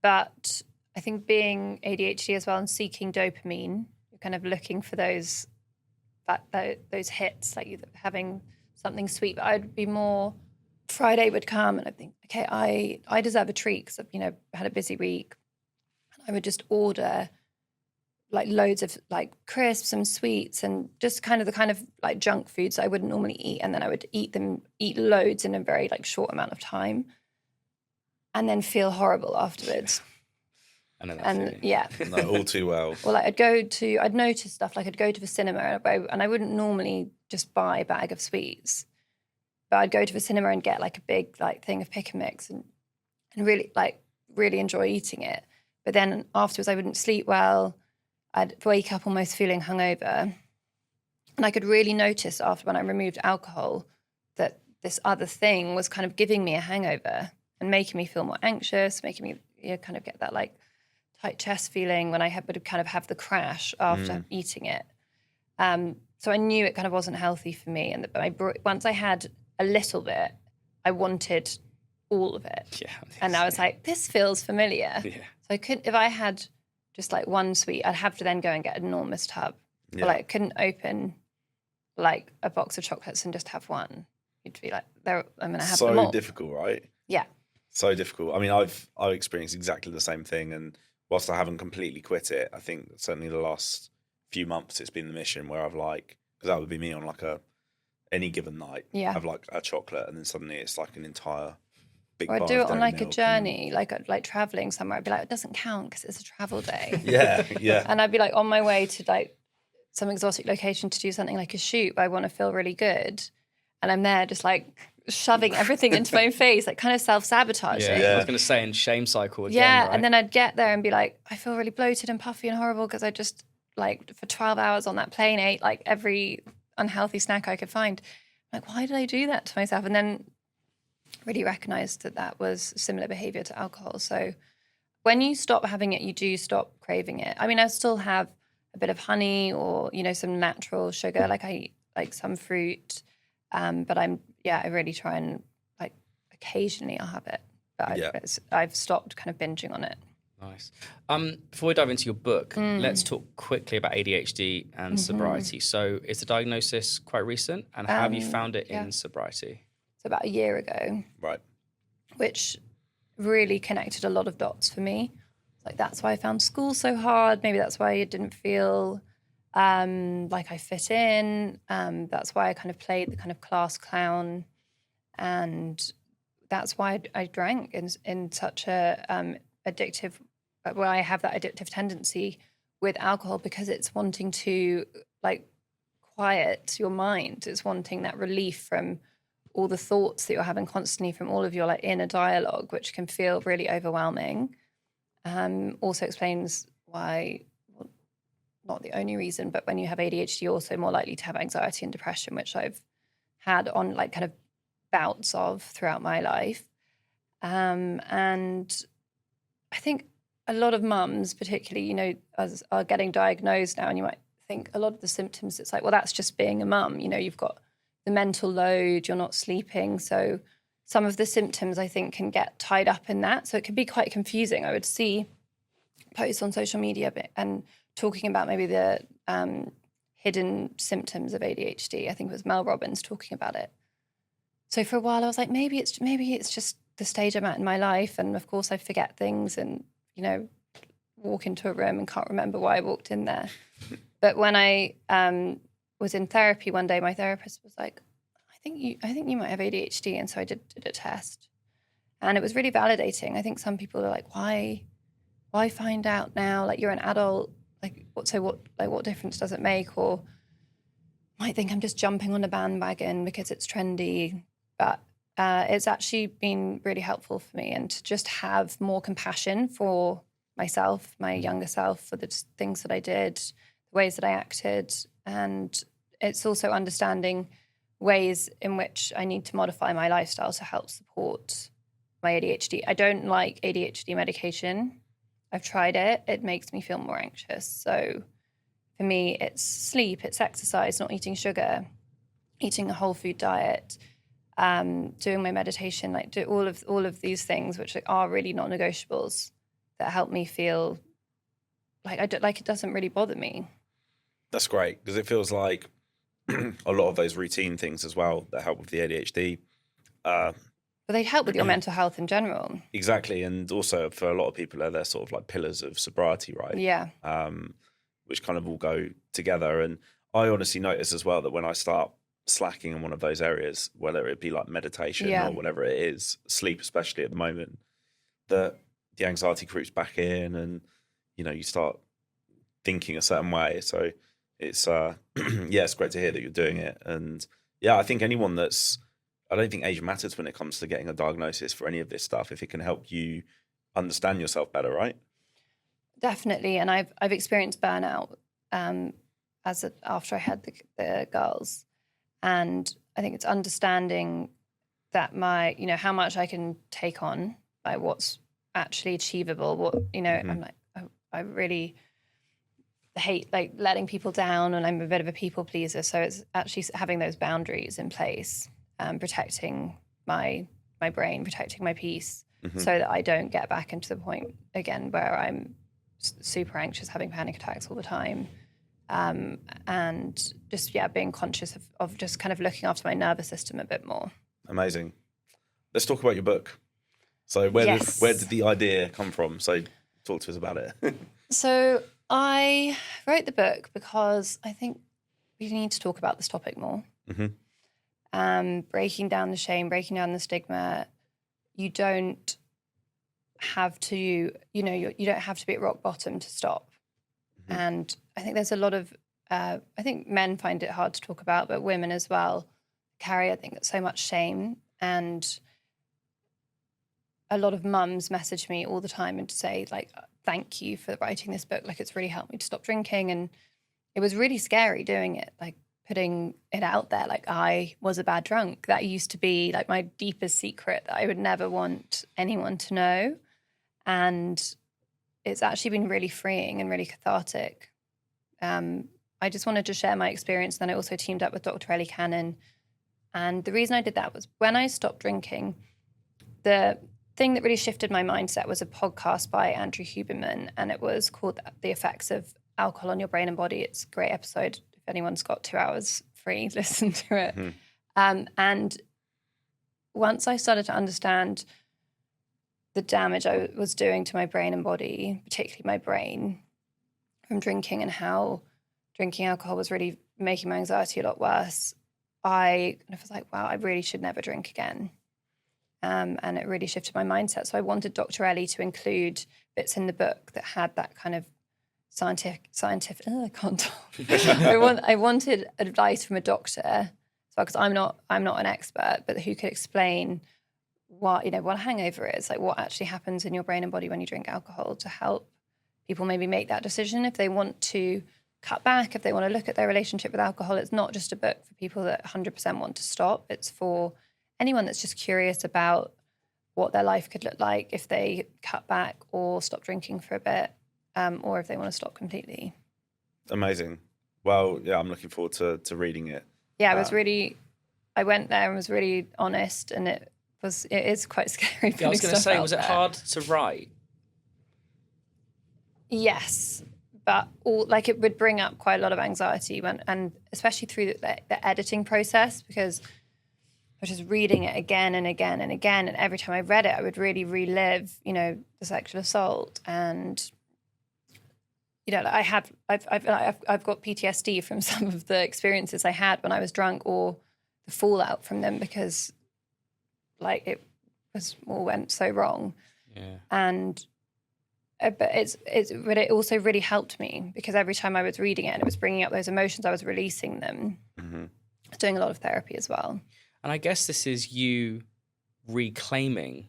but I think being ADHD as well and seeking dopamine, you're kind of looking for those hits, like you having something sweet. But I'd be more, Friday would come and I'd think, okay, I deserve a treat because I've had a busy week. And I would just order like loads of like crisps and sweets and just kind of like junk foods I wouldn't normally eat, and then I would eat loads in a very like short amount of time, and then feel horrible afterwards. I know that And feeling. yeah. No, all too well. Or like I'd notice stuff, like I'd go to the cinema and I wouldn't normally just buy a bag of sweets, but I'd go to the cinema and get like a big like thing of pick and mix and really enjoy eating it. But then afterwards I wouldn't sleep well. I'd wake up almost feeling hungover. And I could really notice after when I removed alcohol that this other thing was kind of giving me a hangover and making me feel more anxious, making me kind of get that like tight chest feeling when I would kind of have the crash after eating it. So I knew it kind of wasn't healthy for me. And once I had a little bit, I wanted all of it. Yeah. And I was like, this feels familiar. Yeah. So I couldn't, if I had just like one sweet, I'd have to then go and get an enormous tub. Yeah. Or like I couldn't open like a box of chocolates and just have one. You'd be like, I'm going to have them all. So difficult, right? Yeah. So difficult. I mean, I've experienced exactly the same thing, and whilst I haven't completely quit it, I think certainly the last few months it's been the mission where I've like, because that would be me on like any given night, have like a chocolate, and then suddenly it's like an entire big Or I'd bar do of it on dairy like a milk journey, like traveling somewhere. I'd be like, it doesn't count because it's a travel day. Yeah. And I'd be like on my way to like some exotic location to do something like a shoot, but I want to feel really good. And I'm there just like shoving everything into my own face, like kind of self-sabotaging. I was going to say, in shame cycle again, Yeah, right? and then I'd get there and be like, I feel really bloated and puffy and horrible because I just like for 12 hours on that plane ate like every unhealthy snack I could find. Like, why did I do that to myself? And then really recognized that was similar behavior to alcohol. So when you stop having it, you do stop craving it. I mean, I still have a bit of honey or, some natural sugar, like I eat like some fruit. But I really try and like occasionally I'll have it. But I've stopped kind of binging on it. Nice. Before we dive into your book, let's talk quickly about ADHD and sobriety. So is the diagnosis quite recent? And how have you found it in sobriety? So about a year ago. Right. Which really connected a lot of dots for me. Like that's why I found school so hard. Maybe that's why I didn't feel like I fit in. That's why I kind of played the kind of class clown. And that's why I drank in such a addictive, where I have that addictive tendency with alcohol, because it's wanting to like quiet your mind. It's wanting that relief from all the thoughts that you're having constantly, from all of your like inner dialogue, which can feel really overwhelming. Also explains why, well, not the only reason, but when you have ADHD, you're also more likely to have anxiety and depression, which I've had on like kind of bouts of throughout my life. And I think a lot of mums, particularly, are getting diagnosed now, and you might think a lot of the symptoms, it's like, well, that's just being a mum. You've got the mental load, you're not sleeping. So some of the symptoms, I think, can get tied up in that. So it can be quite confusing. I would see posts on social media and talking about maybe the hidden symptoms of ADHD. I think it was Mel Robbins talking about it. So for a while I was like, maybe it's just the stage I'm at in my life. And of course I forget things and, walk into a room and can't remember why I walked in there. But when I was in therapy one day, my therapist was like, I think you might have ADHD. And so I did a test. And it was really validating. I think some people are like, why find out now? Like, you're an adult. Like, what difference does it make? Or might think I'm just jumping on a bandwagon because it's trendy. But it's actually been really helpful for me, and to just have more compassion for myself, my younger self, for the things that I did, the ways that I acted. And it's also understanding ways in which I need to modify my lifestyle to help support my ADHD. I don't like ADHD medication. I've tried it. It makes me feel more anxious. So for me, it's sleep, it's exercise, not eating sugar, eating a whole food diet, doing my meditation, like do all of these things, which are really non-negotiables, that help me feel like it doesn't really bother me. That's great, because it feels like a lot of those routine things as well that help with the ADHD. But they help with your mental health in general. Exactly, and also for a lot of people, they're sort of like pillars of sobriety, right? Yeah. Which kind of all go together. And I honestly notice as well that when I start slacking in one of those areas, whether it be like meditation or whatever it is, sleep especially at the moment, that the anxiety creeps back in, and you start thinking a certain way. So it's it's great to hear that you're doing it. And I think I don't think age matters when it comes to getting a diagnosis for any of this stuff, if it can help you understand yourself better, right? Definitely. And I've experienced burnout after I had the girls. And I think it's understanding that how much I can take on, like what's actually achievable, I'm like, I really hate like letting people down, and I'm a bit of a people pleaser. So it's actually having those boundaries in place, protecting my brain, protecting my peace, so that I don't get back into the point again where I'm super anxious, having panic attacks all the time. And just, being conscious of just kind of looking after my nervous system a bit more. Amazing. Let's talk about your book. So where did the idea come from? So talk to us about it. So I wrote the book because I think we need to talk about this topic more. Breaking down the shame, breaking down the stigma. You don't have to, you don't have to be at rock bottom to stop. And I think there's a lot of, I think men find it hard to talk about, but women as well carry, I think, so much shame. And a lot of mums message me all the time and say, like, thank you for writing this book. Like, it's really helped me to stop drinking. And it was really scary doing it, like putting it out there. Like, I was a bad drunk. That used to be like my deepest secret that I would never want anyone to know. And it's actually been really freeing and really cathartic. I just wanted to share my experience. Then I also teamed up with Dr. Ellie Cannon. And the reason I did that was when I stopped drinking, the thing that really shifted my mindset was a podcast by Andrew Huberman, and it was called The Effects of Alcohol on Your Brain and Body. It's a great episode. If anyone's got 2 hours free, listen to it. And once I started to understand the damage I was doing to my brain and body, particularly my brain, from drinking, and how drinking alcohol was really making my anxiety a lot worse, I was like, wow, I really should never drink again. And it really shifted my mindset. So I wanted Dr. Ellie to include bits in the book that had that kind of scientific. I can't talk. I wanted advice from a doctor, because I'm not an expert, but who could explain what a hangover is, like what actually happens in your brain and body when you drink alcohol, to help people maybe make that decision if they want to cut back, if they want to look at their relationship with alcohol. It's not just a book for people that 100% want to stop. It's for anyone that's just curious about what their life could look like if they cut back or stop drinking for a bit, or if they want to stop completely. Amazing. Well, I'm looking forward to reading it. Yeah, I went there and was really honest, and it is quite scary. I was going to say, was it hard to write? Yes, but it would bring up quite a lot of anxiety and especially through the editing process, because I was just reading it again and again and again, and every time I read it, I would really relive, the sexual assault and you know, like I've got PTSD from some of the experiences I had when I was drunk, or the fallout from them, because like it was all went so wrong. Yeah. And but it also really helped me, because every time I was reading it and it was bringing up those emotions, I was releasing them. Mm-hmm. I was doing a lot of therapy as well. And I guess this is you reclaiming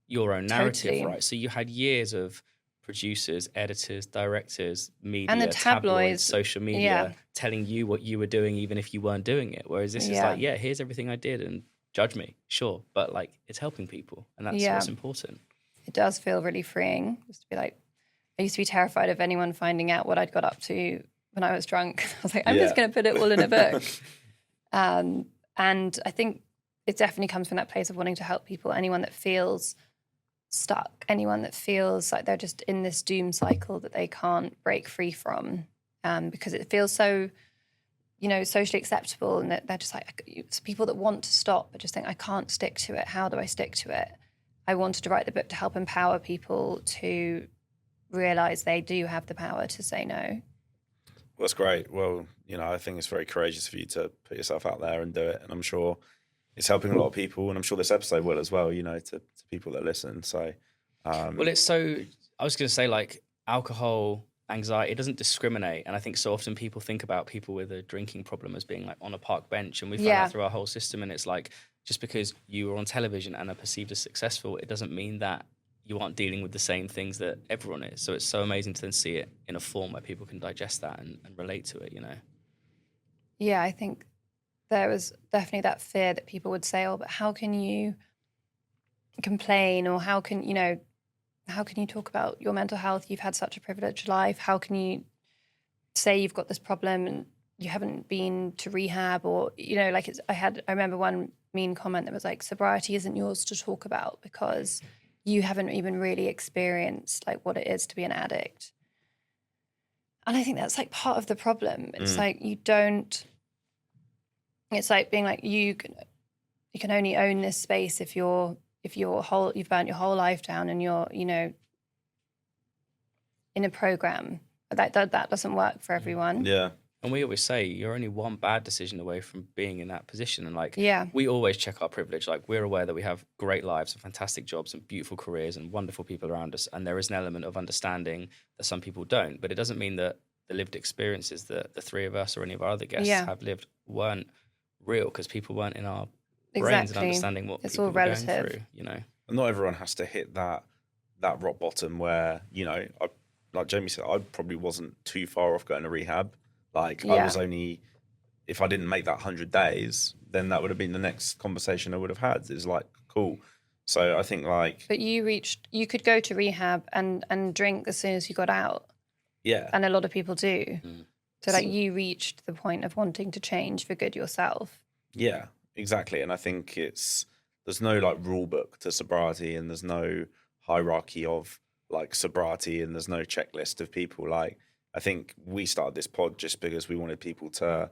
your own narrative, Totally. right? So you had years of producers, editors, directors, media, And the tabloids, social media telling you what you were doing, even if you weren't doing it. Whereas this is like, yeah, here's everything I did, and judge me, sure. But like, it's helping people, and that's what's important. It does feel really freeing just to be like, I used to be terrified of anyone finding out what I'd got up to when I was drunk. I was like, I'm just going to put it all in a book. And I think it definitely comes from that place of wanting to help people. Anyone that feels stuck, anyone that feels like they're just in this doom cycle that they can't break free from, because it feels so, you know, socially acceptable, and that they're just like, it's people that want to stop but just think, I can't stick to it. How do I stick to it? I wanted to write the book to help empower people to realize they do have the power to say no. Well, that's great. Well, you know, I think it's very courageous for you to put yourself out there and do it. And I'm sure it's helping a lot of people. And I'm sure this episode will as well, you know, to people that listen. So, well, it's so, I was going to say, like, alcohol, anxiety, it doesn't discriminate. And I think so often people think about people with a drinking problem as being like on a park bench. And we find out through our whole system. And it's like, just because you are on television and are perceived as successful, it doesn't mean that you aren't dealing with the same things that everyone is. So it's so amazing to then see it in a form where people can digest that and relate to it, you know? Yeah, I think there was definitely that fear that people would say, oh, but how can you complain, or how can you talk about your mental health? You've had such a privileged life. How can you say you've got this problem and you haven't been to rehab? Or, you know, like I remember one mean comment that was like, sobriety isn't yours to talk about because you haven't even really experienced like what it is to be an addict. And I think that's like part of the problem. It's like it's like being like, you can only own this space if you've burnt your whole life down and you're, you know, in a program. That doesn't work for everyone. yeah. And we always say you're only one bad decision away from being in that position. And like, we always check our privilege. Like, we're aware that we have great lives and fantastic jobs and beautiful careers and wonderful people around us. And there is an element of understanding that some people don't. But it doesn't mean that the lived experiences that the three of us or any of our other guests have lived weren't real, because people weren't in our brains and understanding what it's people all were going relative. through, you know. And not everyone has to hit that rock bottom where, you know, like Jamie said, I probably wasn't too far off going to rehab. Like, I was only, if I didn't make that 100 days, then that would have been the next conversation I would have had. It's like, cool. So I think like... But you could go to rehab and drink as soon as you got out. Yeah. And a lot of people do. So like, you reached the point of wanting to change for good yourself. Yeah, exactly. And I think there's no like rule book to sobriety, and there's no hierarchy of like sobriety, and there's no checklist of people. Like, I think we started this pod just because we wanted people to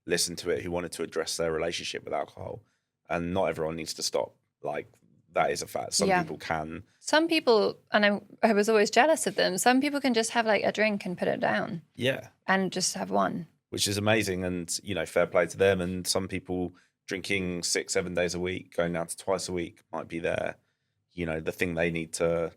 listen to it who wanted to address their relationship with alcohol. And not everyone needs to stop. Like, that is a fact. Some people can. Some people, and I was always jealous of them, some people can just have like a drink and put it down. Yeah. And just have one. Which is amazing. And, you know, fair play to them. And some people drinking 6-7 days a week, going down to twice a week might be the thing they need to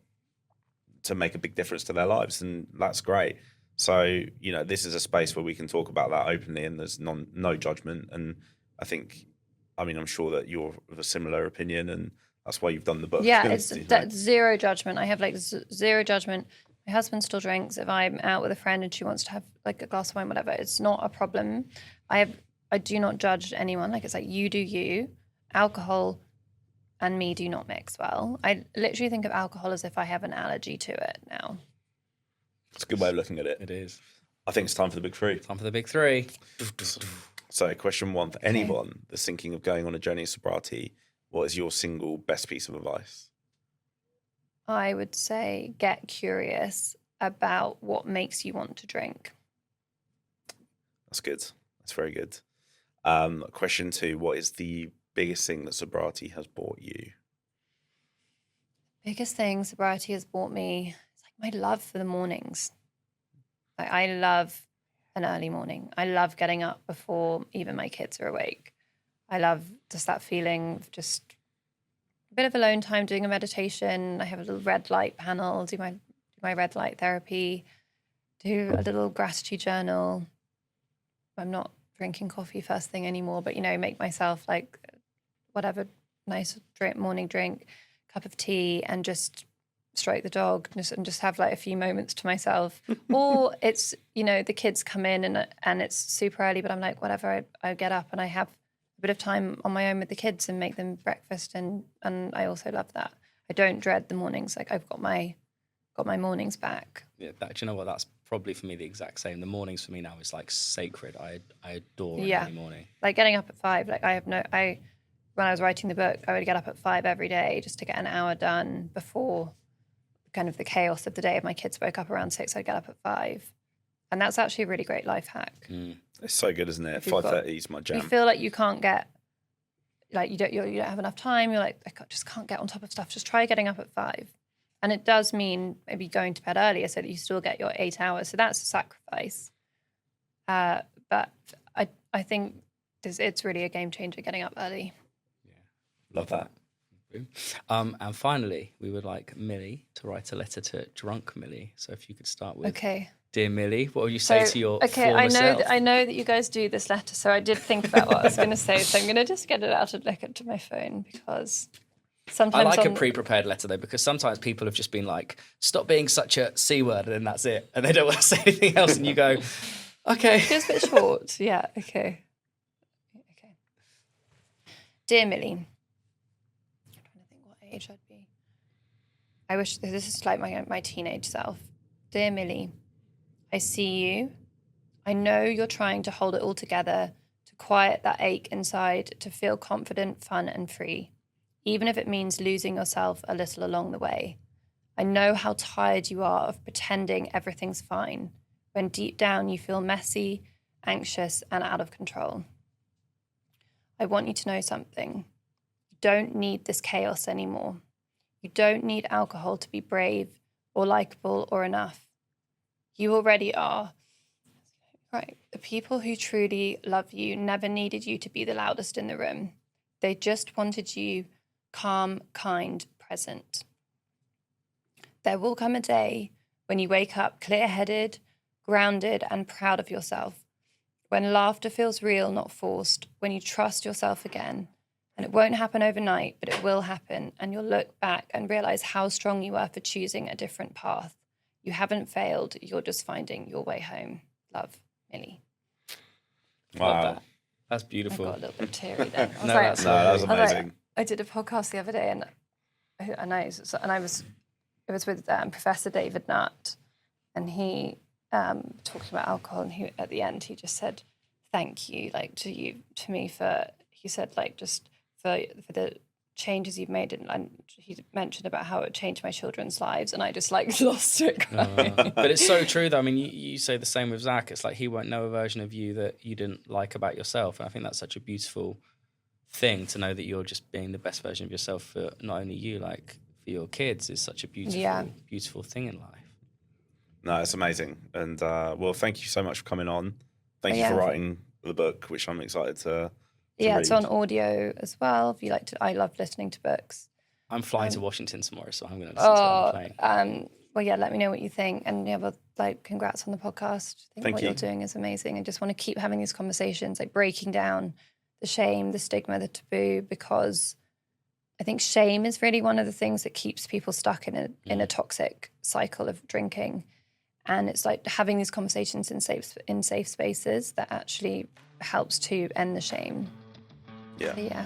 make a big difference to their lives. And that's great. So, you know, this is a space where we can talk about that openly, and there's no judgment. And I think, I mean, I'm sure that you're of a similar opinion, and that's why you've done the book. Yeah, it's zero judgment. I have like zero judgment. My husband still drinks. If I'm out with a friend and she wants to have like a glass of wine, whatever, it's not a problem. I do not judge anyone. Like, it's like, you do you. Alcohol and me do not mix well. I literally think of alcohol as if I have an allergy to it now. It's a good way of looking at it. It is. I think it's time for the big three. Time for the big three. So, question one for anyone that's thinking of going on a journey of sobriety: what is your single best piece of advice? I would say get curious about what makes you want to drink. That's good. That's very good. Question two: what is the biggest thing that sobriety has brought you? Biggest thing sobriety has brought me is like my love for the mornings. I love an early morning. I love getting up before even my kids are awake. I love just that feeling of just a bit of alone time, doing a meditation. I have a little red light panel, do my red light therapy, do a little gratitude journal. I'm not drinking coffee first thing anymore, but, make myself like whatever nice morning drink, cup of tea, and just stroke the dog and just have like a few moments to myself. Or it's, the kids come in and it's super early, but I'm like, whatever, I get up and I have a bit of time on my own with the kids and make them breakfast. And I also love that. I don't dread the mornings. Like I've got my mornings back. Yeah, do you know what? That's probably for me the exact same. The mornings for me now is like sacred. I adore an early morning. Like getting up at 5. Like when I was writing the book, I would get up at 5 every day just to get an hour done before kind of the chaos of the day. If my kids woke up around 6, I'd get up at 5. And that's actually a really great life hack. It's so good, isn't it? 5:30 is my jam. You feel like you can't get, like you don't have enough time. You're like, just can't get on top of stuff. Just try getting up at 5. And it does mean maybe going to bed earlier so that you still get your 8 hours. So that's a sacrifice. But I think it's really a game changer getting up early. Yeah, love that. And finally, we would like Millie to write a letter to drunk Millie. So if you could start with, Dear Millie, what would you say to your former self? I know that you guys do this letter, so I did think about what I was going to say. So I'm going to just get it out and look into my phone because sometimes I like a pre-prepared letter though, because sometimes people have just been like, "Stop being such a C word," and then that's it, and they don't want to say anything else, and you go, "Okay." Feels a bit short. Yeah. Okay. Dear Millie. I'm trying to think what age I'd be. I wish this is like my teenage self. Dear Millie, I see you. I know you're trying to hold it all together, to quiet that ache inside, to feel confident, fun, and free, even if it means losing yourself a little along the way. I know how tired you are of pretending everything's fine, when deep down you feel messy, anxious, and out of control. I want you to know something. You don't need this chaos anymore. You don't need alcohol to be brave or likable or enough. You already are. Right. The people who truly love you never needed you to be the loudest in the room. They just wanted you calm, kind, present. There will come a day when you wake up clear-headed, grounded, and proud of yourself. When laughter feels real, not forced. When you trust yourself again. And it won't happen overnight, but it will happen. And you'll look back and realize how strong you were for choosing a different path. You haven't failed. You're just finding your way home. Love, Millie. Wow. That's beautiful. I got a little bit teary then. That was amazing. I did a podcast the other day, and it was with Professor David Nutt, and he talking about alcohol, and at the end he just said, "Thank you, to me for," he said, just for the changes you've made, and he mentioned about how it changed my children's lives, and I just lost it. But it's so true though. I mean, you say the same with Zach. It's like he won't know a version of you that you didn't like about yourself, and I think that's such a beautiful thing to know that you're just being the best version of yourself for not only you, like for your kids, is such a beautiful thing in life. No, it's amazing. And well, thank you so much for coming on. Thank you for writing the book, which I'm excited to read. It's on audio as well. If you like to, I love listening to books. I'm flying to Washington tomorrow, so I'm going to listen to it on the plane. Well, let me know what you think, and congrats on the podcast. I think what you're doing is amazing. I just want to keep having these conversations, breaking down the shame, the stigma, the taboo, because I think shame is really one of the things that keeps people stuck in a toxic cycle of drinking. And it's having these conversations in safe spaces that actually helps to end the shame. Yeah. So, yeah.